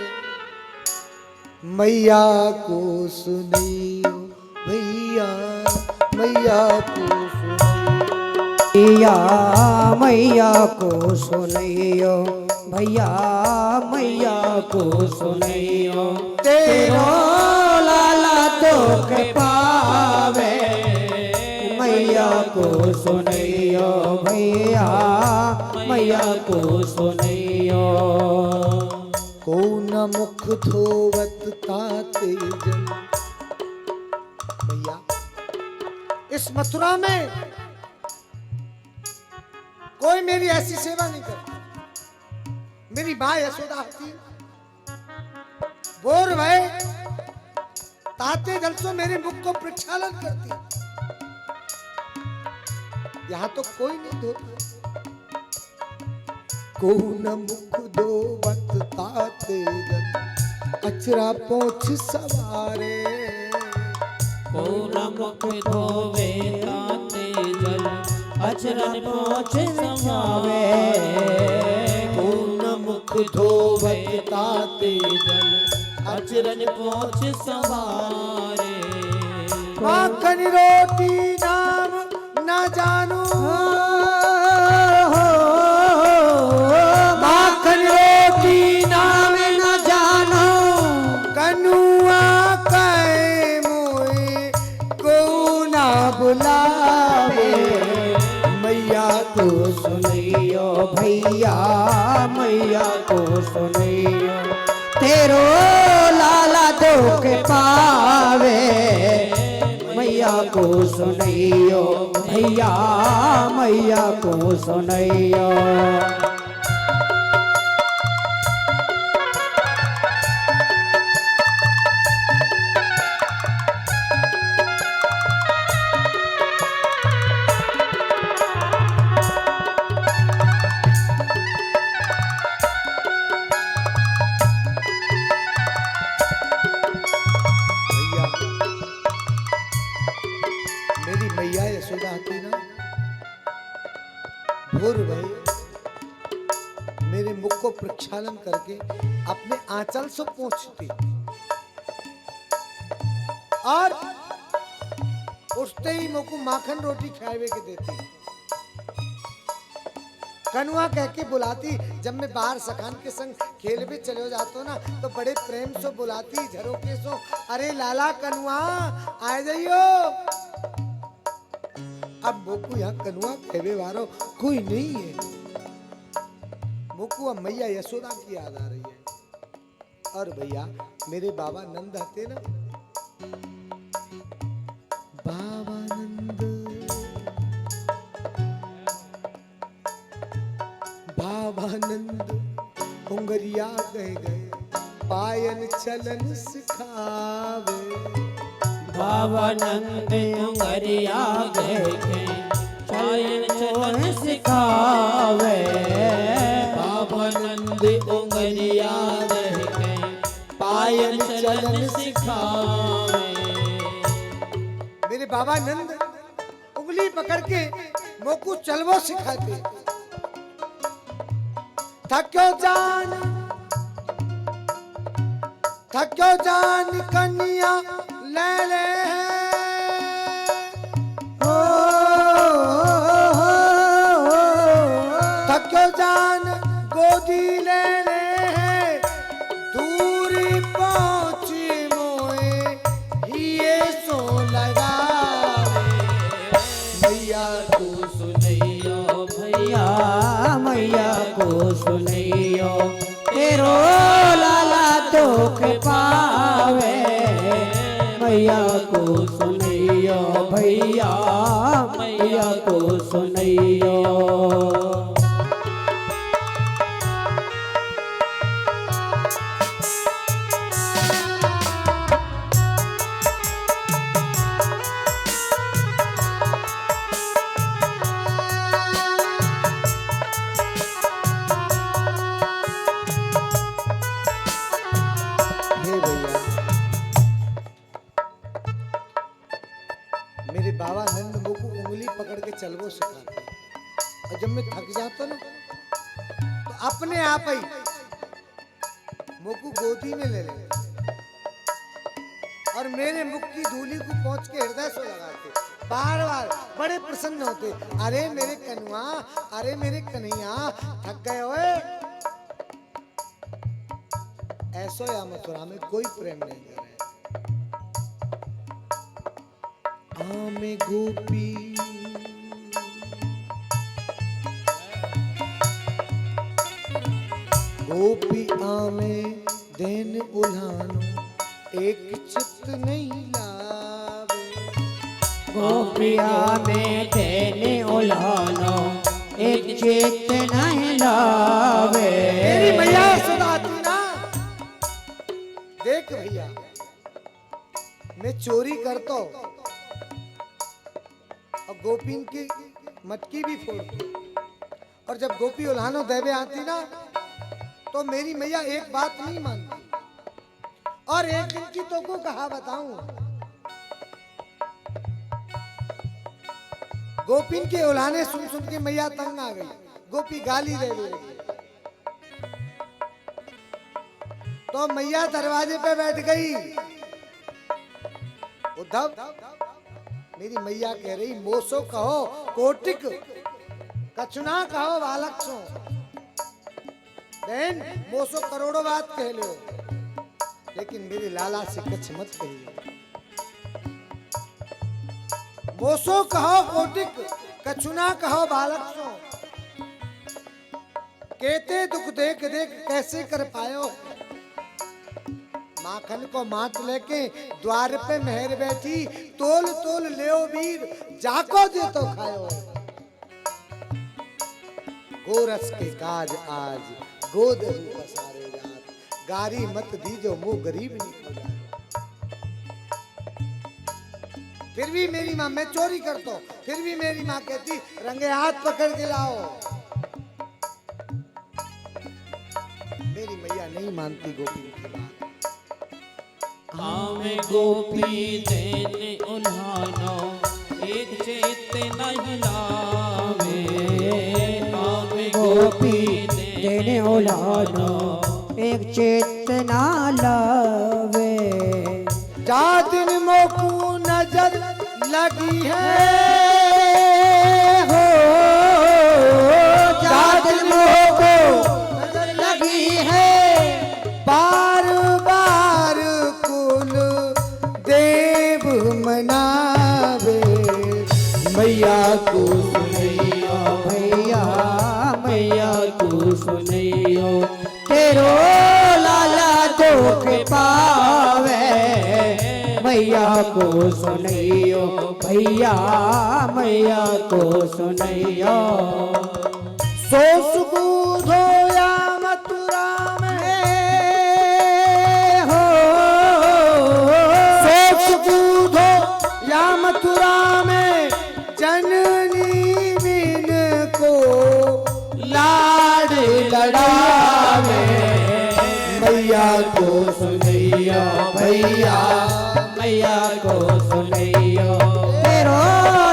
मैया को सुनियो भैया, मैया को मैया मैया को सुनियो भैया, मैया को सुनियो। तेरो लाला दुख पावे, मैया को सुनियो भैया, मैया को सुनियो। को न मुख धोवत ताते जन। भैया इस मथुरा में कोई मेरी ऐसी सेवा नहीं करती। मेरी माँ यशोदा आती, बोर भय ताते जल से मेरे मुख को प्रक्षालन करती। यहाँ तो कोई नहीं धोता। को न मुख धोवत ताते जल, अचरा पोंछ सवारे। को न मुख धोवे ताते जल, अचरन पोंछ सवारे। को न मुख धोवत ताते जल, अचरन पोंछ सवारे। माखन रोटी नाम न जानू, माखन रोटी नाम न जानो। कनुआ कहे मोए को ना बुलावे, मैया को सुनियो भैया, मैया को सुनियो। तेरो लाला दुख पावे, मैया को सुनियो भैया, मैया को सुनियो। मेरी मैया यशोदा आती ना, भोर भई मेरे मुख को प्रक्षालन करके अपने आंचल से पहुंचती और उठते ही मुख को माखन रोटी खावे के देती। कनुआ कह के बुलाती। जब मैं बाहर सखान के संग खेल भी चले जातो ना, तो बड़े प्रेम से बुलाती झरोके सो, अरे लाला कनुआ आ जाइयो। अब मोकू यहाँ कनुआ कहवे वारो कोई नहीं है। मोकू अब मैया यशोदा की याद आ रही है। और भैया मेरे बाबा नंद आते ना, बाबा नंद, बाबा नंद उंगरिया कह गए, पायन चलन सिखावे। बाबा नंद उंगरिया देखे, पायन चलन सिखावे। बाबा नंद उंगरिया देखे, पायन चलन सिखावे। मेरे बाबा नंद उंगली पकड़ के मोकू चलवो सिखाते। थक्यो जान कन्या ले ले, थक्यो जान गोदी ले ले, दूरी पहुंची मोए हिये सो लगावे। मैया को सुनियो भैया, मैया को सुनियो। तेरो लाला दुख पावे, मैया को सुनियो भैया, मैया को सुनियो। मेरे बाबा नंद मोकू उंगली पकड़ के चलवो सिखाते हैं। और जब मैं थक जाता ना तो अपने आप ही मोकू गोदी में ले लेते और मेरे मुख की धूली को पहुंच के हृदय से लगाते, बार बार बड़े प्रसन्न होते। अरे मेरे कनुआ, अरे मेरे कन्हैया, थक गए ओए। ऐसो या मथुरा में कोई प्रेम नहीं कर रहे। आमे गोपी गोपी आमे देन उल्हानो, एक चित्त नहीं लावे। गोपिया में तेने उल्हानो, एक चित्त नहीं लावे। मेरी मैया सुनाती ना, देख भैया मैं चोरी करता हूं और गोपीन की मटकी भी फोड़ती, और जब गोपी उल्हानो देवे आती ना तो मेरी मैया एक बात नहीं मानती। और एक दिन की तो को कहा बताऊं, गोपीन के उल्हाने सुन सुन के मैया तंग आ गई। गोपी गाली दे रही, तो मैया दरवाजे पे बैठ गई। उद्धव, मेरी मैया कह रही मोसो कहो कोटिक, कचुना कहो बालक सो। बहन मोसो करोड़ों बात कह लो, लेकिन मेरे लाला से कछ मत कहिए। मोसो कहो कोटिक, कछुना कहो बालक सो। कहते दुख देख देख कैसे कर पायो। माखन को मात लेके द्वार पे मेहर बैठी, तोल तोल लेओ वीर, जाको दे तो खायो। गोरस के काज आज गोद सारे जात, गारी मत दीजो मुंह गरीब नहीं हो जाए। फिर भी मेरी माँ, मैं चोरी करता हूं, फिर भी मेरी माँ कहती रंगे हाथ पकड़ के लाओ। मेरी मैया नहीं मानती गोपी की बात। आमे गोपी देने उल्हानो, एक चित्त नहीं लावे। आमे गोपी देने उल्हानो, एक चित्त ना लावे। जा दिन मोकू नजर लगी है हो, जा दिन मोकू नजर लगी है। बार बार कुल देव मनावे, मैया को सुनैयो भैया, मैया को सुनैयो। तेरो लाला दुख पावे, मैया को सुनैयो भैया, मैया को सुनैयो। सो सुबोधोया मथुरा में हो, सो सुबोधो या मथुरा में जननी बिन को लाड लड़ावे। मैया को सुनैयो भैया, मैया को सुनैयो। तेरो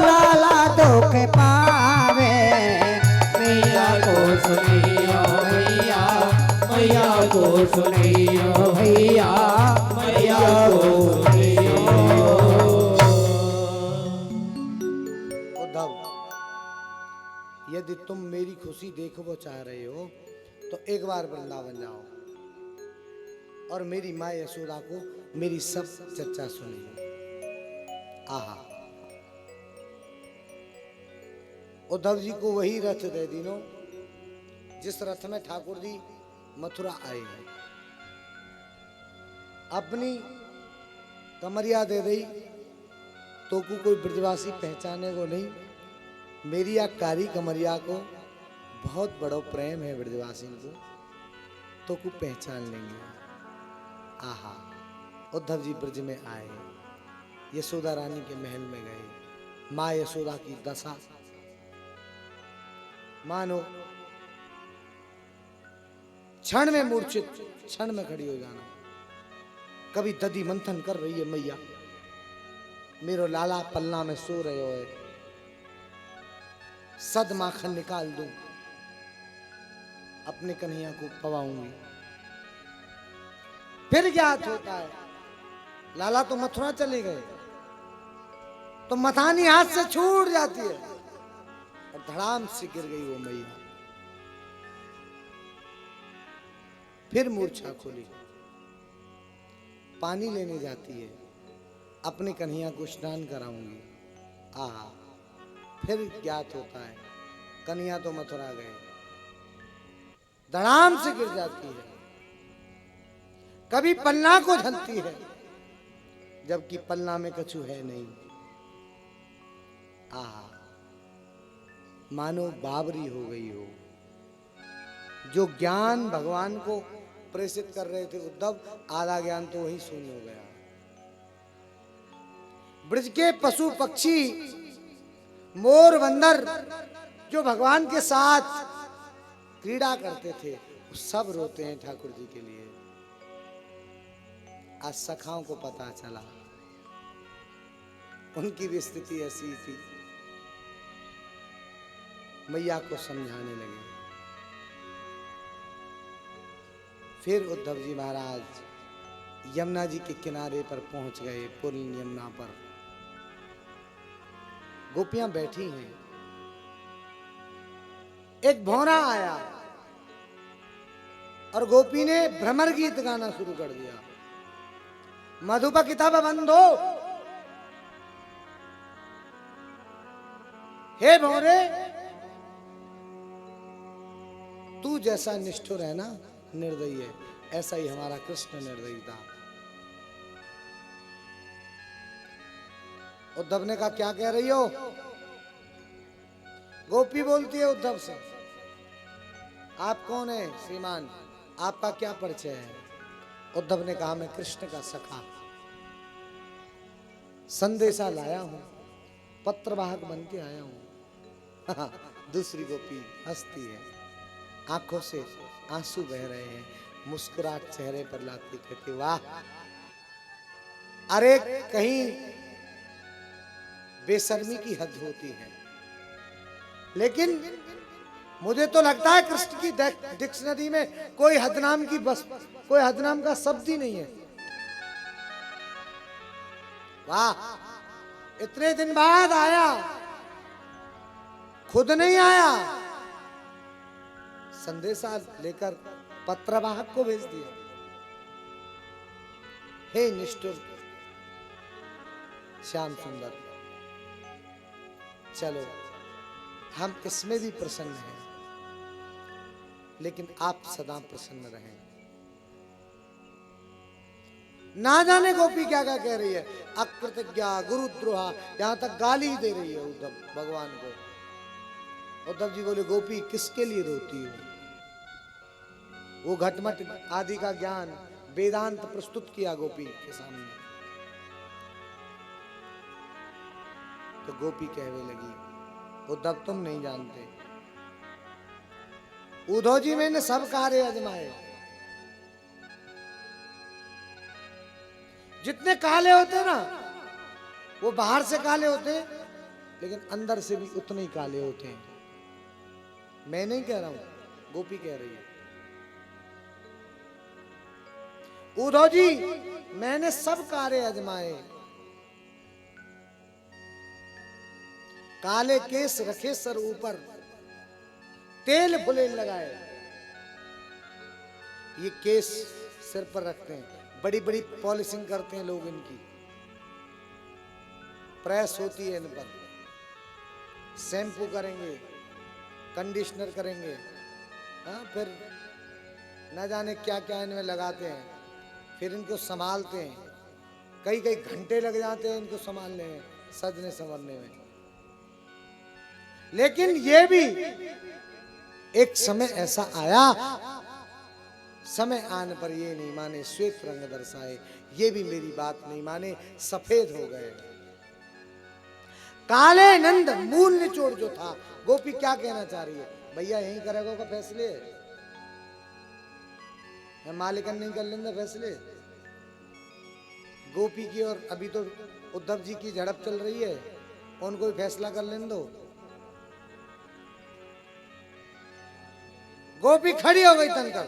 लाला दुख पावे, मैया को सुनैयो भैया, मैया को सुनैयो भैया, मैया को सुनैयो। उद्धव, यदि तुम मेरी खुशी देखो चाह रहे हो तो एक बार वृंदावन जाओ और मेरी माँ यशोदा को मेरी सब चर्चा सुनिए। आहा, उद्धव जी को वही रथ दे दीनो जिस रथ में ठाकुर जी मथुरा आए हैं। अपनी कमरिया दे दी तो को कोई ब्रजवासी पहचाने को नहीं। मेरी या कारी कमरिया को बहुत बड़ा प्रेम है ब्रजवासी को, तो को पहचान लेंगे। आहा, उद्धव जी ब्रज में आए, यशोदा रानी के महल में गए। माँ यशोदा की दशा मानो क्षण में मूर्छित, क्षण में खड़ी हो जाना। कभी दधि मंथन कर रही है मैया, मेरो लाला पलना में सो रहे हो, सद माखन निकाल दूं, अपने कन्हैया को पवाऊंगी। फिर ज्ञात होता है लाला तो मथुरा चले गए, तो मथानी हाथ से छूट जाती है और धड़ाम से गिर गई वो मैया। फिर मूर्छा खुली, पानी लेने जाती है, अपने कन्हैया को स्नान कराऊंगी। आहा, फिर ज्ञात होता है कन्हैया तो मथुरा गए, धड़ाम से गिर जाती है, कभी पन्ना को झलती है, जबकि पन्ना में कछु है नहीं। आहा, मानो बावरी हो गई हो। जो ज्ञान भगवान को प्रेषित कर रहे थे उद्धव, आधा ज्ञान तो वही शून्य हो गया। ब्रज के पशु पक्षी मोर बंदर जो भगवान के साथ क्रीड़ा करते थे, वो सब रोते हैं ठाकुर जी के लिए। आज सखाओं को पता चला, उनकी भी स्थिति ऐसी थी, मैया को समझाने लगे। फिर उद्धव जी महाराज यमुना जी के किनारे पर पहुंच गए, पुरन यमुना पर। गोपियां बैठी हैं, एक भौरा आया और गोपी ने भ्रमर गीत गाना शुरू कर दिया। मधुपकितव बंधो, हे भौरे, तू जैसा निष्ठुर है ना, निर्दयी है, ऐसा ही हमारा कृष्ण निर्दयी था। उद्धव ने कहा क्या कह रही हो? गोपी बोलती है उद्धव से, आप कौन है श्रीमान, आपका क्या परिचय है? उद्धव ने कहा मैं कृष्ण का सखा, संदेशा लाया हूं, पत्रवाहक बन के आया हूं। दूसरी गोपी हंसती है, आंखों से आंसू बह रहे हैं, मुस्कुराहट चेहरे पर लाती कहती वाह, अरे कहीं बेशर्मी की हद होती है, लेकिन मुझे तो लगता है कृष्ण की डिक्शनरी में कोई हद नाम की बस कोई हद नाम का शब्द ही नहीं है। वाह, इतने दिन बाद आया, खुद नहीं आया, संदेशा लेकर पत्रवाहक को भेज दिया। हे निष्ठुर श्याम सुंदर, चलो हम इसमें भी प्रसन्न हैं, लेकिन आप सदा प्रसन्न रहें। ना जाने गोपी क्या क्या कह रही है, अकृतज्ञा, गुरुद्रोहा, यहां तक गाली दे रही है उद्धव भगवान को। उद्धव जी बोले गोपी किसके लिए रोती हो? वो घटमट आदि का ज्ञान वेदांत प्रस्तुत किया गोपी के सामने, तो गोपी कहने लगी उद्धव तुम नहीं जानते, उद्धव जी मैंने सब कार्य आजमाए, जितने काले होते ना वो बाहर से काले होते, लेकिन अंदर से भी उतने ही काले होते हैं। मैं नहीं कह रहा हूं, गोपी कह रही है। उद्धव जी मैंने सब कार्य आजमाए, काले केस रखे सर ऊपर, तेल फुलेल लगाए, ये केस सिर पर रखते हैं, बड़ी बड़ी पॉलिशिंग करते हैं लोग, इनकी प्रेस होती है इन पर, शैम्पू करेंगे, कंडीशनर करेंगे, फिर न जाने क्या क्या इनमें लगाते हैं, फिर इनको संभालते हैं, कई कई घंटे लग जाते हैं इनको संभालने में, सजने संवरने में। लेकिन ये भी एक समय ऐसा आया, समय आने पर ये नहीं माने, श्वेत रंग दर्शाए, ये भी मेरी बात नहीं माने, सफेद हो गए। काले नंद मूल निचोड़ जो था, गोपी क्या कहना चाह रही है, भैया यहीं करेगा का फैसले, मालिकन नहीं कर लेंगे फैसले, गोपी की और अभी तो उद्धव जी की झड़प चल रही है, उनको भी फैसला कर लेने दो। गोपी खड़ी हो गई तनकर,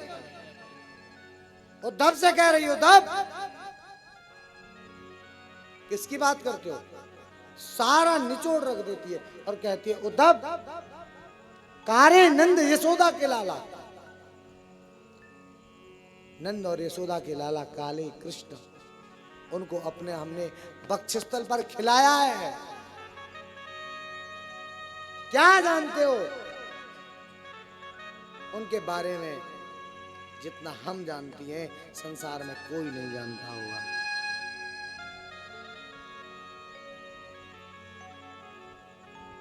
उद्धव से कह रही हो, उद्धव किसकी बात करते हो? सारा निचोड़ रख देती है और कहती है, उद्धव कारे नंद यशोदा के लाला, नंद और यशोदा के लाला काले कृष्ण, उनको अपने हमने बक्षस्थल पर खिलाया है, क्या जानते हो उनके बारे में? जितना हम जानती हैं संसार में कोई नहीं जानता होगा।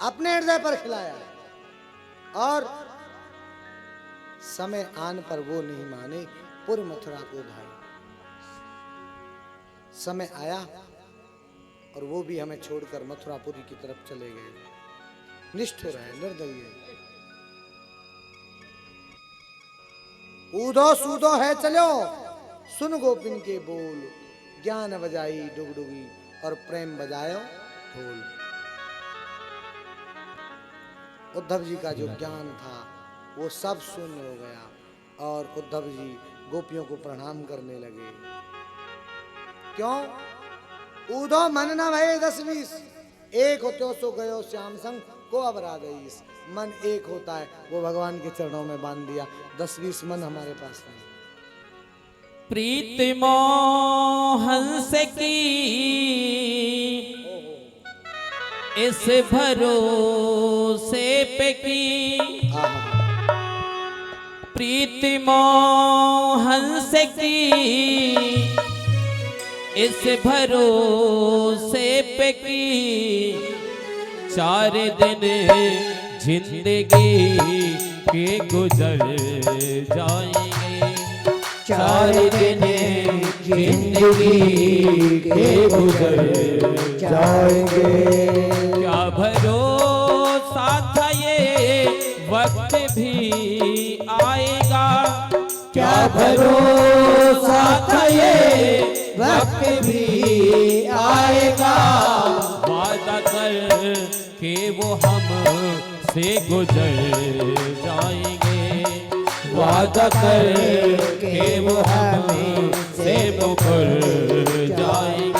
अपने हृदय पर खिलाया और समय आन पर वो नहीं माने, पुर मथुरा को धाए। समय आया और वो भी हमें छोड़कर मथुरापुरी की तरफ चले गए। निष्ठुर है, निर्दयी है। ऊधो सूधो है चलो, सुन गोपिन के बोल, ज्ञान बजाई डुगडुगी और प्रेम बजायो ढोल। उद्धव जी का जो ज्ञान था वो सब शून्य हो गया और उद्धव जी गोपियों को प्रणाम करने लगे। क्यों? ऊधो मन न भये 10-20, एक होते सो गयो श्याम संग को अपराध है। मन एक होता है, वो भगवान के चरणों में बांध दिया। 10-20 मन हमारे पास नहीं। प्रीत मोहन से की इस भरोसे पे की, प्रीत मोहन से की इस भरोसे पे की, 4 दिन जिंदगी के गुजर जाएंगे, 4 दिन जिंदगी के गुजर जाएंगे। क्या भरोसा था ये वक्त भी आएगा, क्या भरोसा था ये वक्त भी आएगा। वादा कर के वो हम से गुजर जाएंगे, वादा कर के वो हम से मुकर जाएंगे।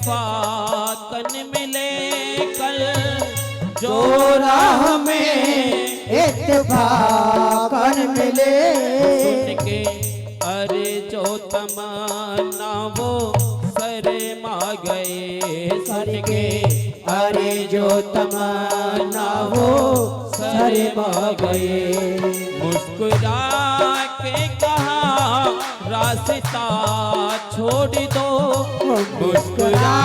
इत्तेफाकन मिले कल, जो राह में इत्तेफाकन मिले। सुन के अरे जो तमन्ना वो शर्मा गए, सुन के अरे जो तमन्ना वो शर्मा गए। मुस्कुरा के कहा रास्ता छोड़ दो, मुस्कुरा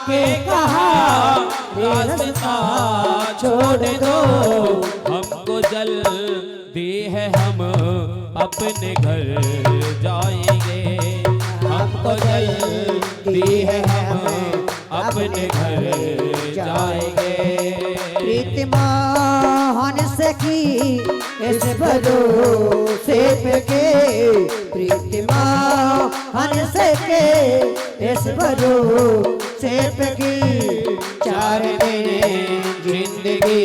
के कहा रास्ता छोड़ दो। हमको जल्दी है हम अपने घर जाएंगे, हमको जल्दी है हम अपने घर जाएंगे। प्रीति मोहन से की इस भरोसे पे के, प्रीति मोहन से के इस भरोसे पे की। 4 दिन जिंदगी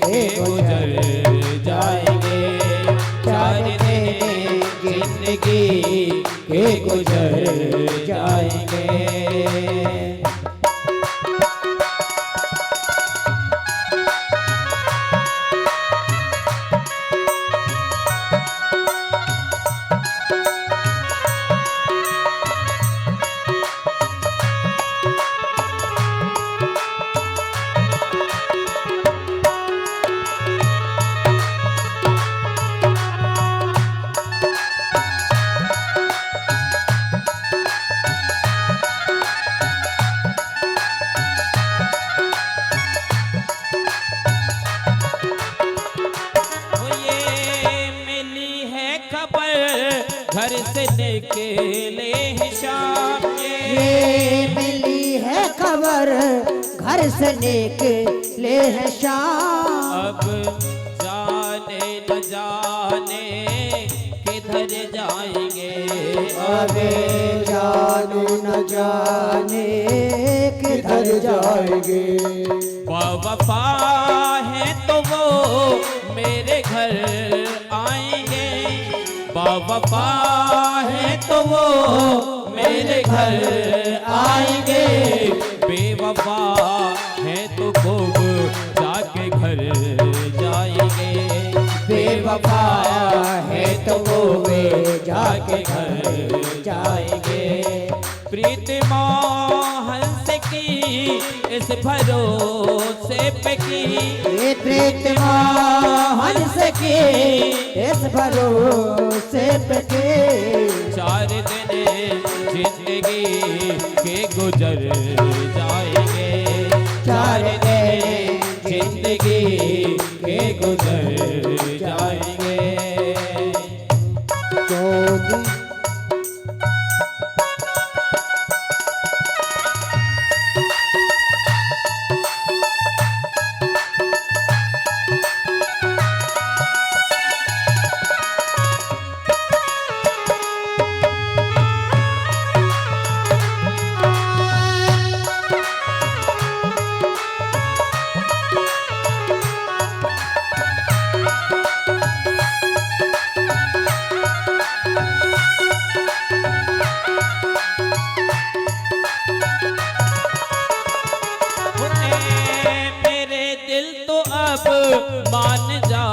के गुजर जाएंगे, 4 दिन जिंदगी के गुजर जाएंगे। निकले हैं शाम ये मिली है खबर घर से निकले हैं शाम। अब जाने न जाने किधर जाएंगे, अबे जाने न जाने किधर जाएंगे। वफा है तो वो मेरे घर आएंगे, वफा है तो वो मेरे घर आएंगे, बेवफा है तो खूब जाके घर जाएंगे, बेवफा है तो वो वे जाके घर जाएंगे। प्रीत मोहन से की इस भरोसे पे की, ये प्रीत मोहन से की इस भरोसे पे की। 4 दिन जिंदगी के गुजर जाएंगे, 4 दिन जिंदगी के गुजर जाएंगे। तो मेरे दिल तो अब मान जा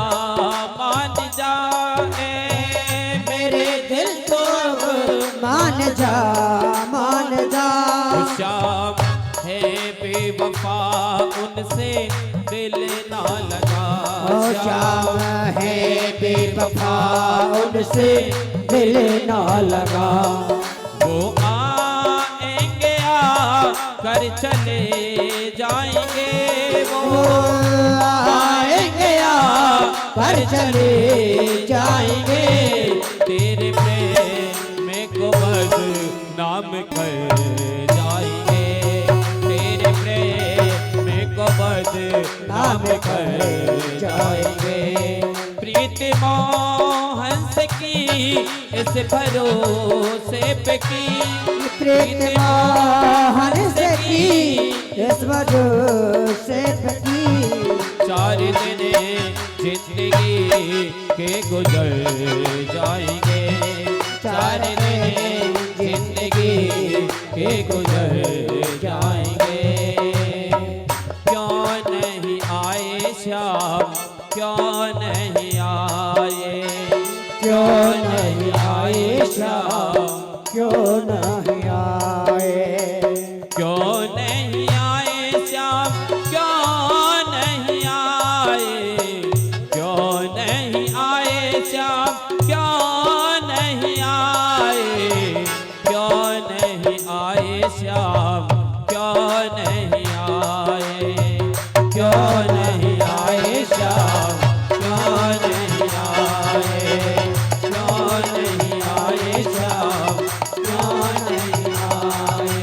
मेरे दिल तो अब मान जा मान जा। शाम है बेवफा उनसे दिल ना लगा, ओ शाम है बेवफा उनसे दिल ना लगा। वो आएंगे आ कर चले जाएंगे, वो आएंगे आ पर चले जाएंगे। तेरे प्रेम को बदनाम कर जाएंगे, तेरे प्रेम को बदनाम कर जाएंगे। प्रीत मोहन से की इस भरोसे पे की, प्रीत मोहन से की इस भरोसे पे की। 4 दिन जिंदगी के गुजर जाएंगे, 4 दिन जिंदगी के गुजर जाएंगे। क्यों नहीं आए श्याम, क्यों नहीं आए, क्यों नहीं आए श्याम, क्यों नहीं आए। क्यों नहीं आए श्याम, क्यों नहीं आए, क्यों नहीं आए श्याम, क्यों नहीं आए, क्यों नहीं आए श्याम, क्यों नहीं आए, क्यों नहीं आए श्याम, क्यों नहीं आए, क्यों नहीं आए श्याम, क्यों नहीं आए,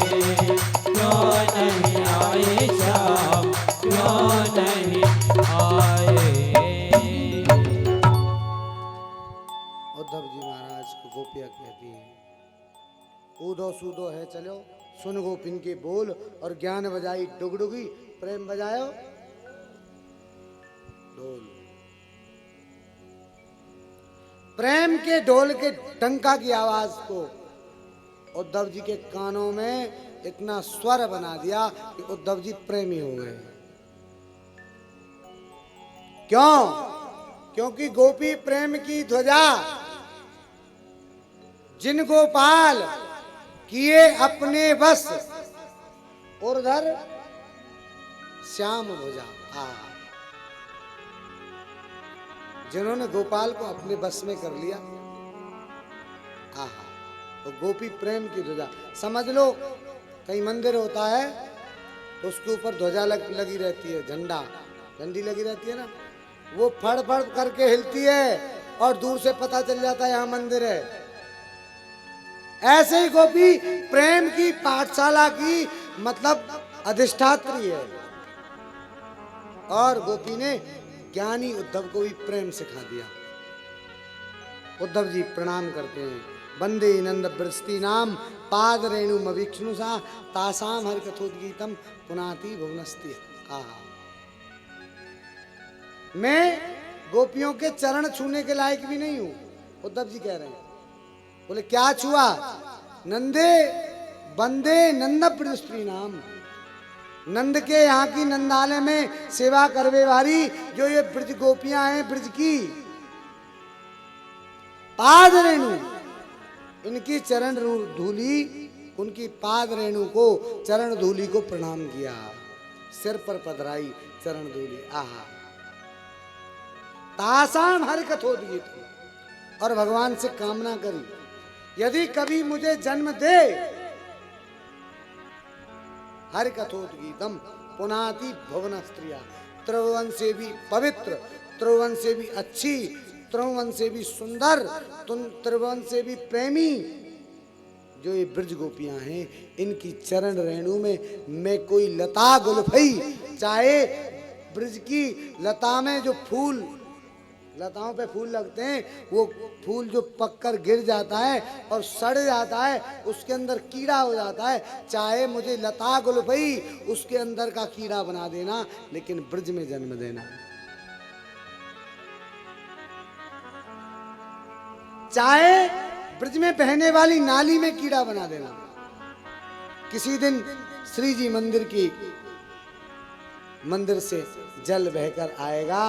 क्यों नहीं आए श्याम, क्यों नहीं आए। उद्धव जी महाराज को गोपिया कहती है, ऊदो सूदो है चलो सुन गोपिन के बोल, और ज्ञान बजाई डुगडुगी प्रेम बजायो ढोल। प्रेम के ढोल के टंका की आवाज को उद्धव जी के कानों में इतना स्वर बना दिया कि उद्धव जी प्रेमी हो गए। क्यों? क्योंकि गोपी प्रेम की ध्वजा जिन गोपाल किए अपने बस, उर्धर श्याम भुजा। जिन्होंने गोपाल को अपने बस में कर लिया, आहा, तो गोपी प्रेम की ध्वजा। समझ लो कहीं मंदिर होता है तो उसके ऊपर ध्वजा लगी रहती है, झंडी लगी रहती है ना, वो फड़ फड़ करके हिलती है और दूर से पता चल जाता है यहाँ मंदिर है। ऐसे ही गोपी प्रेम की पाठशाला की मतलब अधिष्ठात्री है। और गोपी ने ज्ञानी उद्धव को भी प्रेम सिखा दिया। उद्धव जी प्रणाम करते हैं। वंदे नंद ब्रस्ती नाम पाद रेणु मविष्णु सा तासाम हर कथोद्गीतम पुनाति भुवनस्ति। मैं गोपियों के चरण छूने के लायक भी नहीं हूं, उद्धव जी कह रहे हैं। बोले क्या छुआ? नंदे वंदे नंद ब्रस्ती नाम, नंद के यहाँ की नंदालय में सेवा करवे वाली जो ये ब्रज गोपियां हैं, ब्रज की पाद रेणु, इनकी चरण धूली, उनकी पाद रेणु को चरण धूली को प्रणाम किया, सिर पर पधराई चरण धूली। आहा, तासाम हर कथोद्गीत, और भगवान से कामना करी यदि कभी मुझे जन्म दे, हर कथोद्गीतम पुनाति भुवन स्त्रिया, त्रिभुवन से भी पवित्र, त्रिभुवन से भी अच्छी, त्रिभुवन से भी सुंदर, त्रिभुवन से भी प्रेमी जो ये ब्रज गोपियां हैं, इनकी चरण रेणु में मैं कोई लता गुलफई, चाहे ब्रज की लता में जो फूल, लताओं पे फूल लगते हैं, वो फूल जो पककर गिर जाता है और सड़ जाता है, उसके अंदर कीड़ा हो जाता है, चाहे मुझे लता गुलफई उसके अंदर का कीड़ा बना देना, लेकिन ब्रज में जन्म देना। चाहे ब्रज में बहने वाली नाली में कीड़ा बना देना। किसी दिन श्री जी मंदिर से जल बहकर आएगा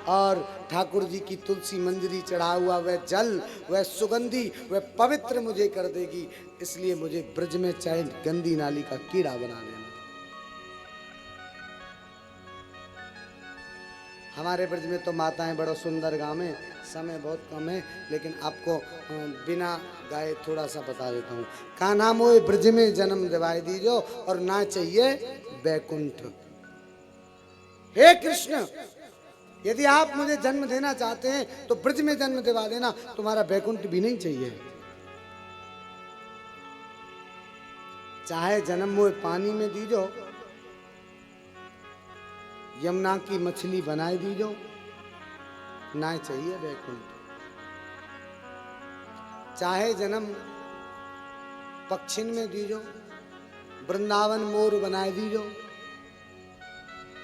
और ठाकुर जी की तुलसी मंजरी चढ़ा हुआ वह जल, वह सुगंधी, वह पवित्र मुझे कर देगी। इसलिए मुझे ब्रज में चाहे गंदी नाली का कीड़ा बना देना। हमारे ब्रज में तो माताएं बड़ा सुंदर गावें, समय बहुत कम है, लेकिन आपको बिना गाए थोड़ा सा बता देता हूँ। का नाम हो ब्रज में जन्म दिवाई दीजो और ना चाहिए बैकुंठ। हे कृष्ण, यदि आप मुझे जन्म देना चाहते हैं तो ब्रज में जन्म दिवा देना, तुम्हारा बैकुंठ भी नहीं चाहिए। चाहे जन्म मोए पानी में दीजो, यमुना की मछली बनाए दीजो, ना चाहिए बैकुंठ। चाहे जन्म पक्षिन में दीजो, वृंदावन मोर बनाए दीजो,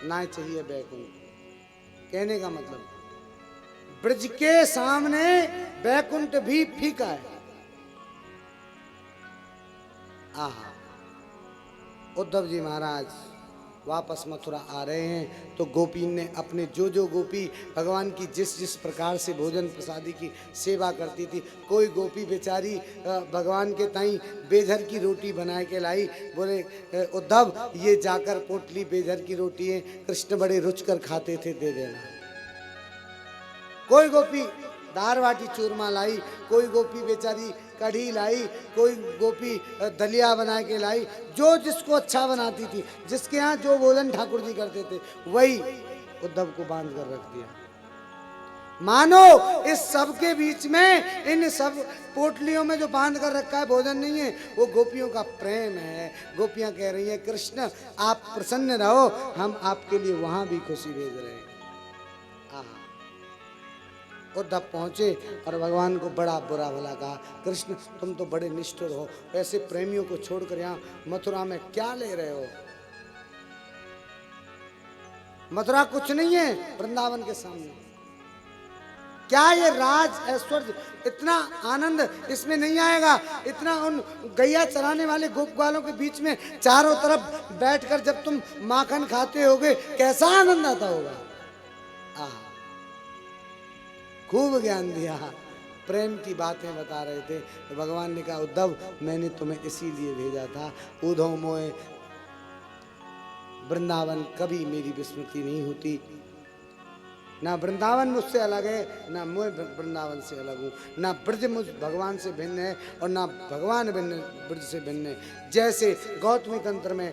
ना चाहिए बैकुंठ। कहने का मतलब ब्रज के सामने बैकुंठ भी फीका है। आहा, उद्धव जी महाराज वापस मथुरा आ रहे हैं तो गोपी ने अपने जो गोपी भगवान की जिस प्रकार से भोजन प्रसादी की सेवा करती थी, कोई गोपी बेचारी भगवान के ताई बेझर की रोटी बनाए के लाई। बोले उद्धव, ये जाकर पोटली बेझर की रोटी है, कृष्ण बड़े रुच कर खाते थे, दे देना। कोई गोपी दाल बाटी चूरमा लाई, कोई गोपी बेचारी कढ़ी लाई, कोई गोपी दलिया बना के लाई, जो जिसको अच्छा बनाती थी, जिसके यहाँ जो भोजन ठाकुर जी करते थे वही उद्धव को बांध कर रख दिया। मानो इस सब के बीच में, इन सब पोटलियों में जो बांध कर रखा है भोजन नहीं है, वो गोपियों का प्रेम है। गोपियां कह रही हैं कृष्ण आप प्रसन्न रहो, हम आपके लिए वहां भी खुशी भेज रहे हैं। उद्धव पहुंचे और भगवान को बड़ा बुरा भला कहा, कृष्ण तुम तो बड़े निष्ठुर हो, ऐसे प्रेमियों को छोड़कर यहाँ मथुरा में क्या ले रहे हो? मथुरा कुछ नहीं है वृंदावन के सामने। क्या ये राज ऐश्वर्य, इतना आनंद इसमें नहीं आएगा। इतना उन गैया चराने वाले गोप ग्वालों के बीच में चारों तरफ बैठकर जब तुम माखन खाते होगे, कैसा आनंद आता होगा। खूब ज्ञान दिया, प्रेम की बातें बता रहे थे। तो भगवान ने कहा उद्धव, मैंने तुम्हें इसीलिए भेजा था, उद्धव मोए वृंदावन कभी मेरी विस्मृति नहीं होती। ना वृंदावन मुझसे अलग है, ना मैं वृंदावन से अलग हूँ, ना ब्रज मुझ भगवान से भिन्न है और ना भगवान भिन्न ब्रज से भिन्न है। जैसे गौतमी तंत्र में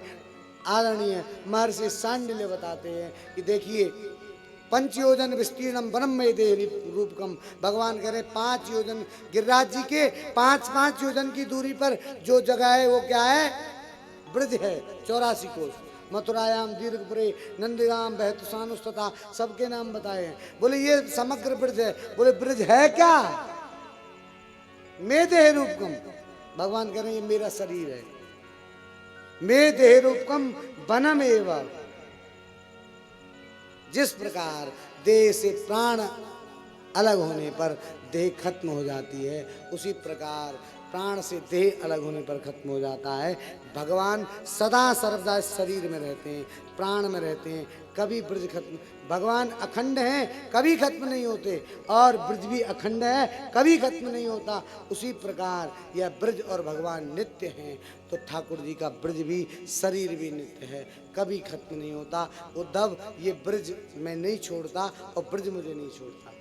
आदरणीय महर्षि सांडिल्य बताते हैं कि देखिए पंचयोजन विस्तीर्णम वनम में दे रूपकम। भगवान कह रहे 5 योजन गिरिराज जी के 5-5 योजन की दूरी पर जो जगह है वो क्या है? ब्रज है। 84 कोस मथुरायाम दीर्घपुरे नंदीग्राम बहतुसानुस तथा सबके नाम बताए हैं। बोले ये समग्र ब्रज है। बोले ब्रज है क्या? मैं देह रूपकम। भगवान कह रहे हैं ये मेरा शरीर है। मैं देह रूपकम वनम एवं। जिस प्रकार देह से प्राण अलग होने पर देह खत्म हो जाती है, उसी प्रकार प्राण से देह अलग होने पर खत्म हो जाता है। भगवान सदा सर्वदा इस शरीर में रहते हैं, प्राण में रहते हैं, कभी ब्रज खत्म। भगवान अखंड हैं, कभी खत्म नहीं होते, और ब्रज भी अखंड है, कभी खत्म नहीं होता। उसी प्रकार यह ब्रज और भगवान नित्य हैं, तो ठाकुर जी का ब्रज भी, शरीर भी नित्य है, कभी खत्म नहीं होता। उद्धव, ये ब्रज मैं नहीं छोड़ता और ब्रज मुझे नहीं छोड़ता,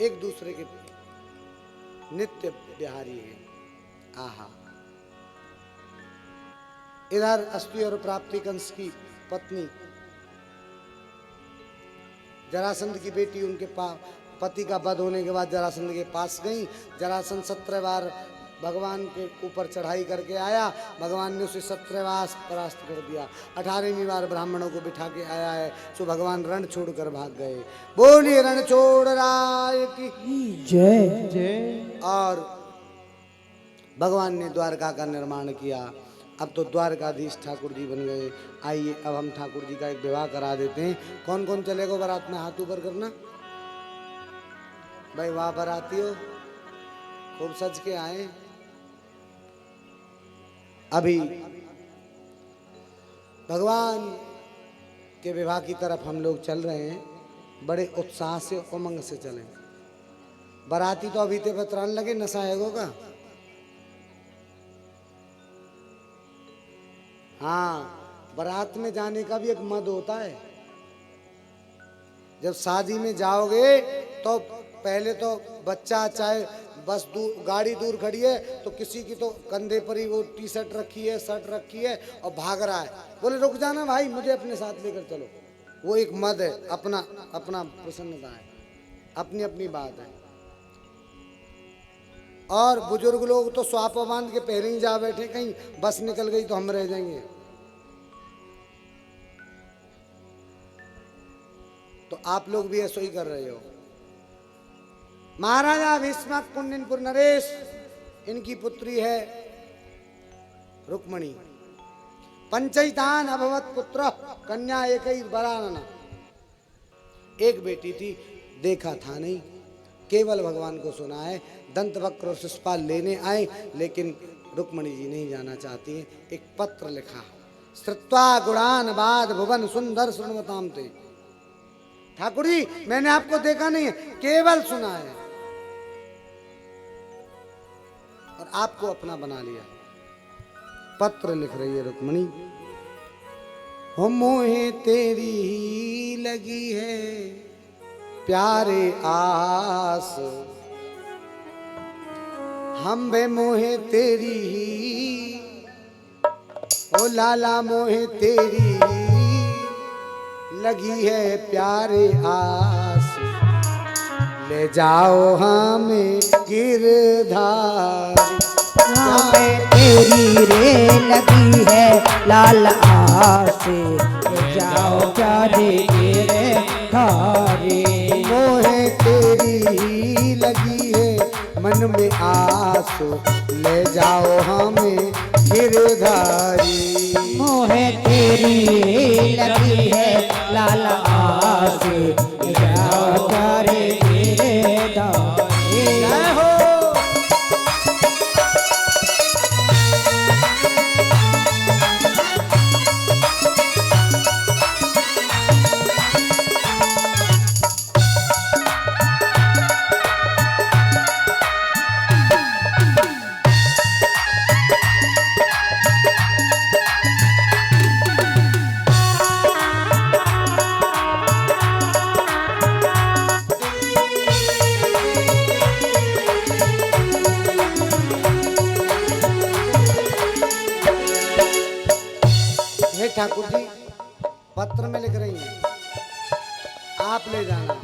एक दूसरे के नित्य बिहारी हैं। आहा। इधर अस्थि और प्राप्ति कंस की पत्नी जरासंध की बेटी उनके पति का वध होने के बाद जरासंध के पास गई। जरासंध 17 बार भगवान के ऊपर चढ़ाई करके आया, भगवान ने उसे 17 बार परास्त कर दिया। 18वीं बार ब्राह्मणों को बिठा के आया है, तो भगवान रण छोड़कर भाग गए। बोलिए रण छोड़ राय की जय जय। और भगवान ने द्वारका का निर्माण किया। अब तो द्वारकाधीश ठाकुर जी बन गए। आइए अब हम ठाकुर जी का एक विवाह करा देते हैं। कौन कौन चलेगा बारात में? हाथ ऊपर करना भाई। वाह बाराती हो, खूब सज के आए। अभी भगवान के विवाह की तरफ हम लोग चल रहे हैं, बड़े उत्साह से उमंग से चलें। बाराती तो अभी ते बतरान लगे नशाएगो का। हाँ, बारात में जाने का भी एक मद होता है। जब शादी में जाओगे तो पहले तो बच्चा, चाहे बस गाड़ी दूर खड़ी है तो किसी की तो कंधे पर ही वो टी शर्ट रखी है, शर्ट रखी है और भाग रहा है। बोले रुक जाना भाई, मुझे अपने साथ लेकर चलो। वो एक मद है, अपना अपना प्रसन्नता है, अपनी अपनी बात है। और बुजुर्ग लोग तो स्वापा बांध के पहले ही जा बैठे, कहीं बस निकल गई तो हम रह जाएंगे। तो आप लोग भी ऐसा ही कर रहे हो। महाराजा भीष्मक पुण्यपुर नरेश, इनकी पुत्री है रुक्मणी। पंचैतान अभवत पुत्र कन्या एक ही बरानना। एक बेटी थी, देखा था नहीं, केवल भगवान को सुना है। दंत वक्र और शिशुपाल लेने आए, लेकिन रुक्मणी जी नहीं जाना चाहती है। एक पत्र लिखा, श्रुत्वा गुणान बाद भुवन सुंदर शृण्वताम ते। ठाकुर जी मैंने आपको देखा नहीं है, केवल सुना है और आपको अपना बना लिया। पत्र लिख रही है रुक्मणी, हो मोहे तेरी ही लगी है प्यारे आस, हम बे मोहे तेरी ही, ओ लाला मोहे तेरी ही लगी है प्यारे आस, ले जाओ हमें गिरधारी। हमें तेरी रे लगी है लाल आस, ले जाओ प्यारे गिरधारी। मोहे तेरी ही लगी है मन में आस, ले जाओ हमें गिरधारी। मोहे तेरी लगी है लाल आस, ले जाओ प्यारे गिरधारी। जय हो। जाना।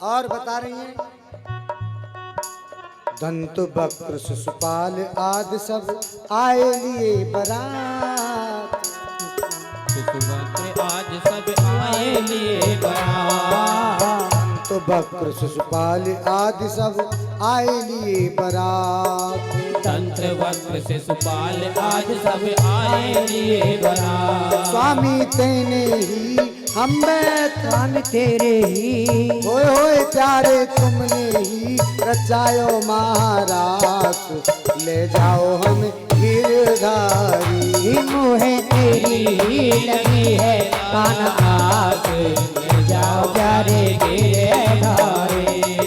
और बता रही हैं, दंत वक्र शिशुपाल आदि सब आए लिए बारात। शिशुवक्र आज सब आए लिए बारात। दंत वक्र शिशुपाल आदि सब आए लिए बारात। तंत्र वक्र शिशुपाल आज सब आए लिए बारात। स्वामी तेने ही हम स्वामी तेरे ही होए प्यारे तुमने ही रचायो महाराज। ले जाओ हम गिरधारी। मोहे तेरी लगी है कान आस, ले जाओ प्यारे गिरधारी।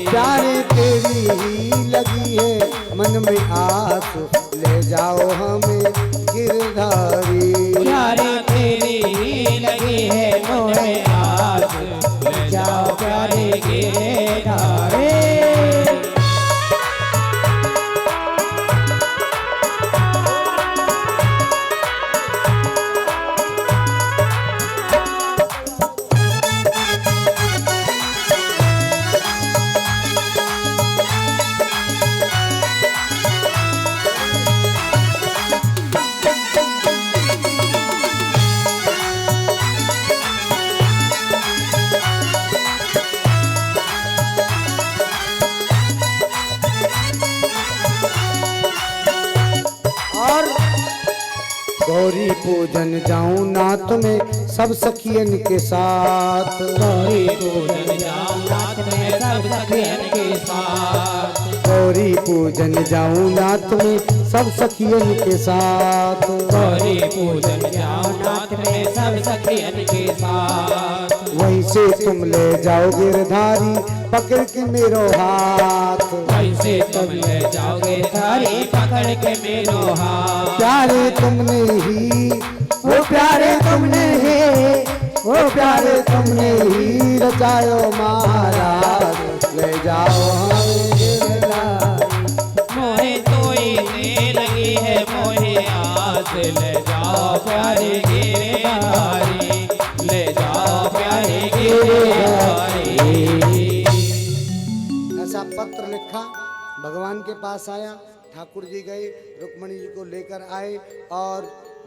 प्यारे तेरी ही लगी है मन में आस। ले जाओ हमें गिरधारी। प्यारे तेरी लगी है मोहे आस, ले जाओ प्यारे गिरधारी। और गौरी पूजन जाऊं नाथ में सब सखियन के साथ। गौरी पूजन जाऊं नाथ में सब सखियन के साथ। गौरी पूजन जाऊं नाथ में सब सखियन के साथ। गौरी पूजन जाऊं नाथ में सब सखियन के साथ। वहीं से तुम ले जाओ गिरधारी पकड़ के मेरो हाथ। कैसे तुम ले जाओगे धारी पकड़ के मेरो हाथ। प्यारे तुमने ही वो प्यारे तुमने ही वो प्यारे तुमने ही रचायो महाराज। ले जाओ हमें गिरधारी। मोहे तोई से लगी है मोहे आस। ले जाओ प्यारे गिरधारी। ले जाओ प्यारे गिरधारी। ऐसा पत्र लिखा, भगवान के पास आया। ठाकुर जी गए, रुक्मणी जी को लेकर आए और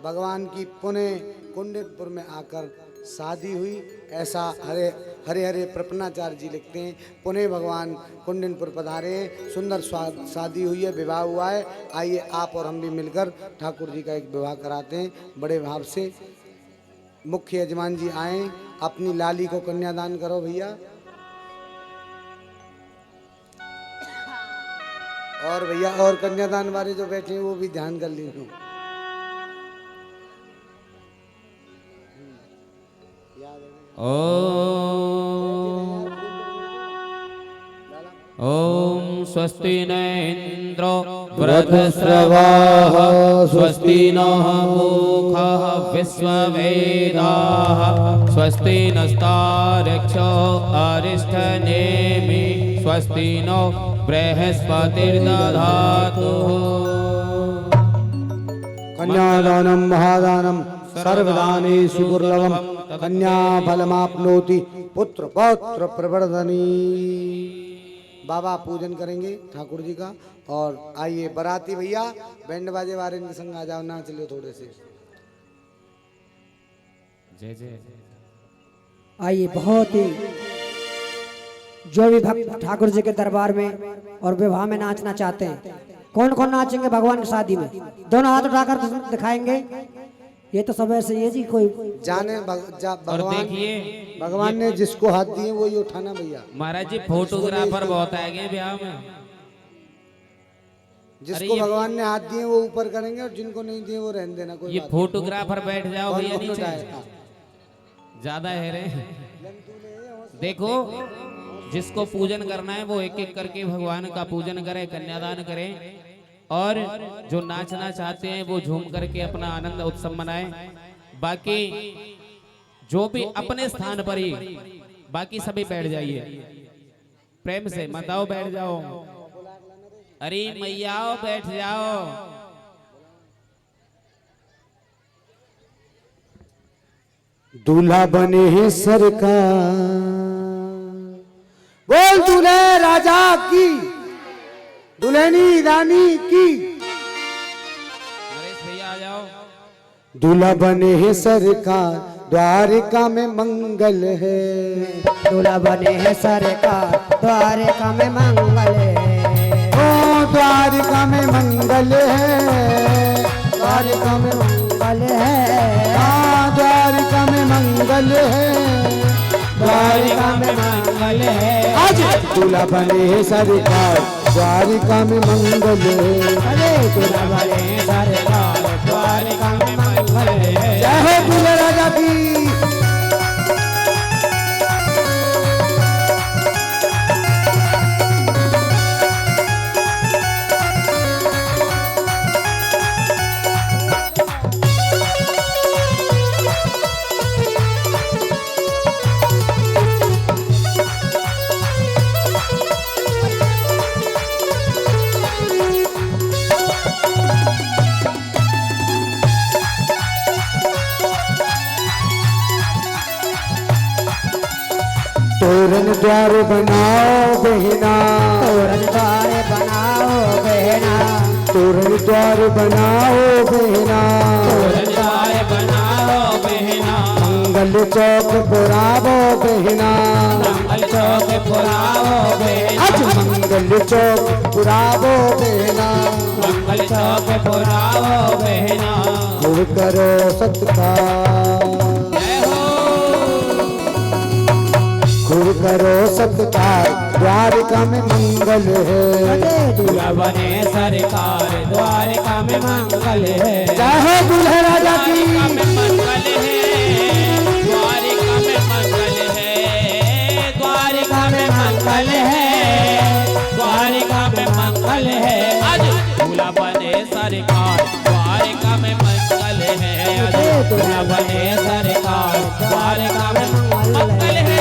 भगवान की पुनः कुंडनपुर में आकर शादी हुई। ऐसा हरे हरे हरे प्रपन्नाचार्य जी लिखते हैं। पुनः भगवान कुंडनपुर पधारे, सुंदर शादी हुई है, विवाह हुआ है। आइए आप और हम भी मिलकर ठाकुर जी का एक विवाह कराते हैं बड़े भाव से। मुख्य यजमान जी आए, अपनी लाली को कन्यादान करो भैया। और भैया और कन्यादान वाले जो बैठे हैं वो भी ध्यान कर लीजिए। ओम स्वस्ति न इंद्रो वृद्धश्रवाः स्वस्ति नः पूषः विश्ववेदाः स्वस्ति नस्तार्क्ष्यो अरिष्ठनेमि स्वस्ति नो बृहस्पतिर्दधातु। कन्यादानम महादानम सर्वदानेषु दुर्लभम कन्या फलमाप्नोति पुत्र पौत्र प्रवर्धनी। बाबा पूजन करेंगे ठाकुर जी का। और आइए बराती भैया बैंड बाजे वाले के संग आ जाओ, नाच लो थोड़े से। जय जय। आइए, बहुत ही जो भी भक्त ठाकुर जी के दरबार में और विवाह में नाचना चाहते हैं, कौन कौन नाचेंगे भगवान की शादी में? दोनों हाथ उठाकर दिखाएंगे। ये तो सब ऐसे ही है जी, कोई जाने और भगवान देखिए भगवान ने जिसको हाथ दिए वो ही उठाना भैया। महाराज जी फोटोग्राफर बहुत आएंगे ब्याह में। जिसको भगवान ने हाथ दिए वो ऊपर करेंगे और जिनको नहीं दिए वो रहने देना। कोई ये बात फोटोग्राफर बैठ जाओ नहीं। भैया कौन नीचे, उठाएगा? ज्यादा है रे। देखो जिसको पूजन करना है वो एक एक करके भगवान का पूजन करे, कन्यादान करे। और जो नाचना चाहते हैं वो झूम करके अपना आनंद उत्सव मनाए। बाकी जो भी अपने स्थान पर ही, बाकी सभी बैठ जाइए प्रेम से, मत आओ बैठ जाओ। अरे मैया बैठ जाओ। दूल्हा बने हैं सरकार। बोल दूल्हे राजा की, दुल्हनी रानी की। नरेश भैया आ जाओ। दूल्हा बने हैं सरकार, द्वारिका में मंगल है। दूल्हा बने हैं सरकार, द्वारिका में मंगल है। ओ द्वारिका में मंगल है, द्वारिका में मंगल है, हाँ द्वारिका में मंगल है, द्वारिका में मंगल है। आज दूल्हा बने हैं सरकार, द्वारिका में मंगल है। अरे दूल्हा बने हैं सरकार, द्वारिका में मंगल है। जय हो दूल्हे राजा की। तोरण द्वार बनाओ बहना, तोरण द्वार बनाओ बहना, तोरण द्वार बनाओ बहना, तोरण द्वार बनाओ बहना, मंगल चौक पुरावो बहना, मंगल चौक पुरावो बहना, आज मंगल चौक पुरावो बहना। मंगल चौक पुरावो बहना। खूब करो सत्कार, जय हो। खूब करो सत्कार, द्वारिका में मंगल है। दूल्हा बने सरकार, द्वारिका में मंगल है। जय हो दूल्हे राजा की। द्वारिका में मंगल है, द्वारिका में मंगल है, द्वारिका में मंगल है, द्वारिका में मंगल है। आज दूल्हा बने सरकार, द्वारिका में मंगल है। आज दूल्हा बने सरकार, द्वारिका में मंगल है।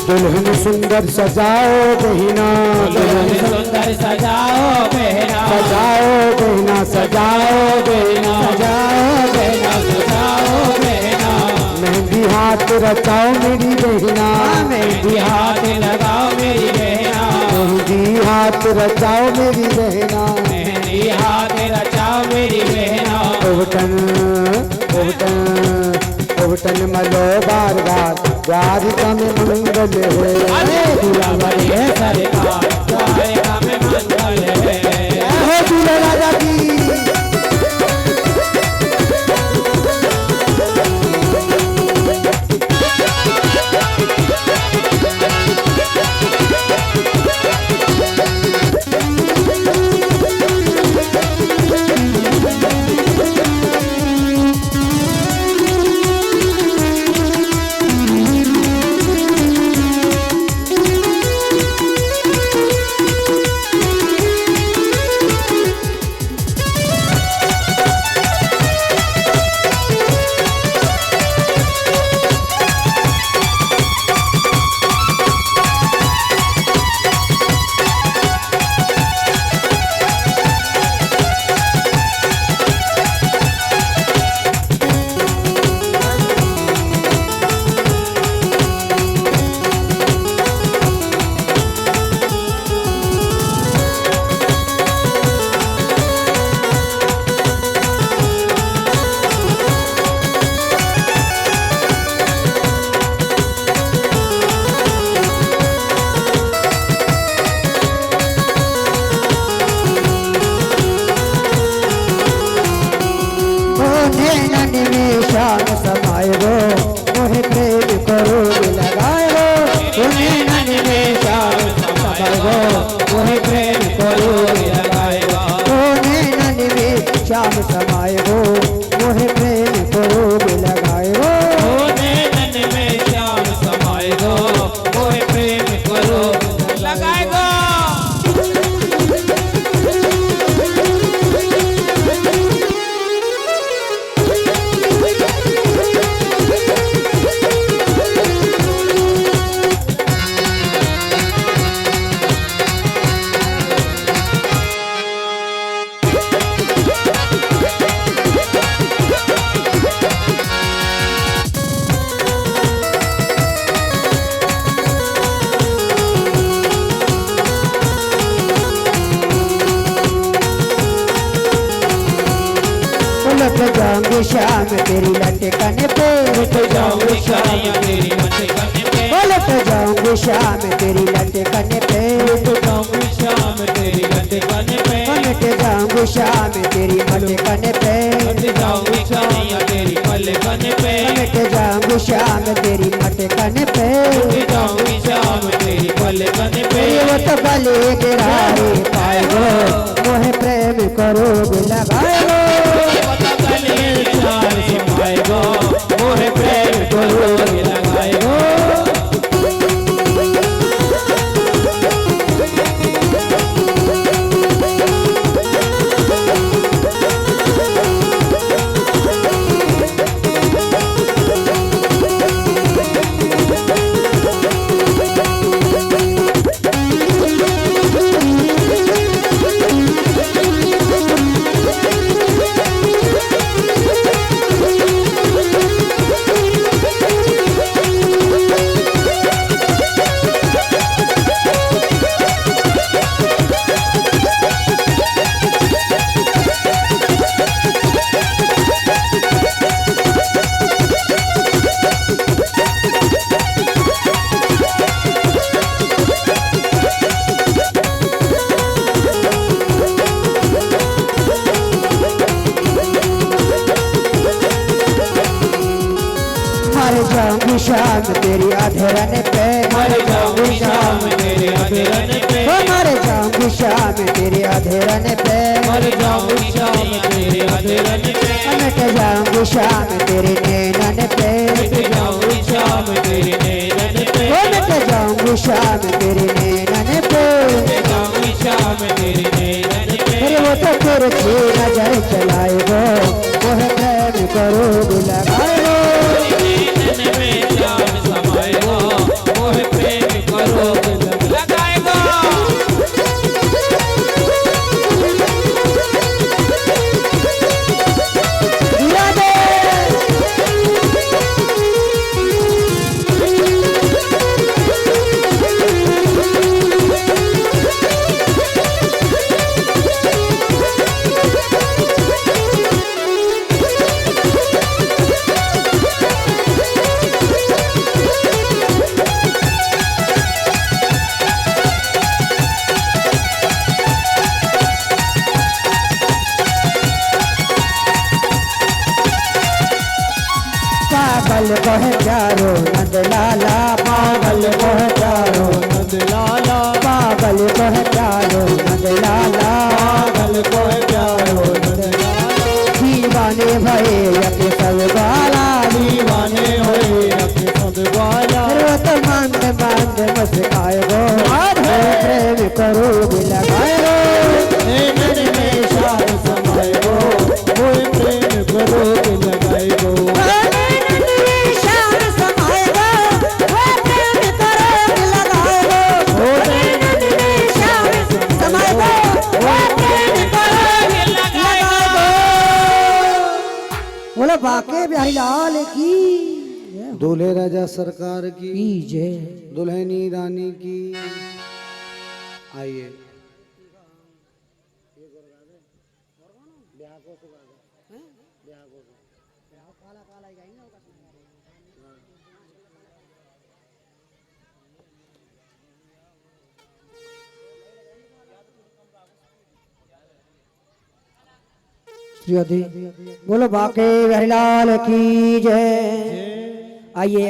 दुल्हन सुंदर सजाओ बहिना, दुल्हन सुंदर सजाओ बहना, सजाओ बहिना, सजाओ बहिना, सजाओ बहना, सजाओ बहना। मेहंदी हाथ रचाओ मेरी बहिना, मेहंदी हाथ लगाओ मेरी बहना, मेहंदी हाथ रचाओ मेरी बहिना। मेहंदी हाथ रचाओ मेरी बहना। ओवटन ओवटन ओवटन मलो बार बार, द्वारिका में मंगल है। अरे दूल्हा बने सरकार, द्वारिका में मंगल है। जय हो दूल्हे राजा की। मिट जाऊंगी शाम तेरी लटकन पे, मिट जाऊंगी शाम तेरी लटकन पे, लट जाऊंगी शाम तेरी लटकन पे, मिट जाऊंगी शाम तेरी लटकन पे, मिट जाऊंगी शाम तेरी लटकन पे, मिट जाऊंगी शाम तेरी पलकन पे, मिट जाऊंगी शाम तेरी लटकन पे, मिट जाऊंगी शाम तेरी पलकन पे। वो तो गले गिरारे पाएगो मोहे प्रेम करोगे लगाएगो, पता गले चार समाएगो मोहे प्रेम करोगे लगाएगो। मर जाऊंगी शाम तेरी अधरन पे, मर जाऊंगी शाम तेरे अधरन पे, मर जाऊंगी शाम तेरी अधरन पे, मर जाऊंगी शाम तेरे अधरन पे, मिट जाऊंगी शाम तेरे नैनन पे, मिट जाऊंगी शाम तेरे नैनन पे, मिट जाऊंगी शाम तेरे नैनन पे, मिट जाऊंगी शाम तेरे नैनन पे। फिर वो तो तिरछी नजर चलाएगो मोहे प्रेम करोगे लगाएगो, नैनन में चार समाएगो मोहे प्रेम करोगे लगाएगो। गिरा दे पागल कह प्यारो नंद लाला, पागल कह प्यारो नंद लाला, पागल कह प्यारो नंद लाला, पागल को प्यारो नंद लाला, दीवाने भये अपने सब वाला, दीवाने होए अपने सब वाला, रोत मंद मंद मुस्काएगो प्रेम करोगे लगाएगो, नैनन में शाम समाएगो मोहे प्रेम करोगे लगाएगो। शाम समाएगो वो प्रेम करोगे लगाएगो, शाम समाएगो वो प्रेम करोगे लगाएगो। बोलो बाके बिहारी लाल की दूल्हे राजा सरकार की जय। दुल्हनी रानी की। आइए बोलो बाके बिहारी लाल की जय। आइए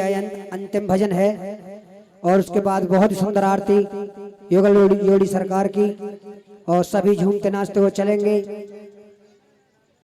अंतिम भजन है और उसके बाद बहुत ही सुंदर आरती योगल योड़ी सरकार की, और सभी झूमते नाचते हुए चलेंगे।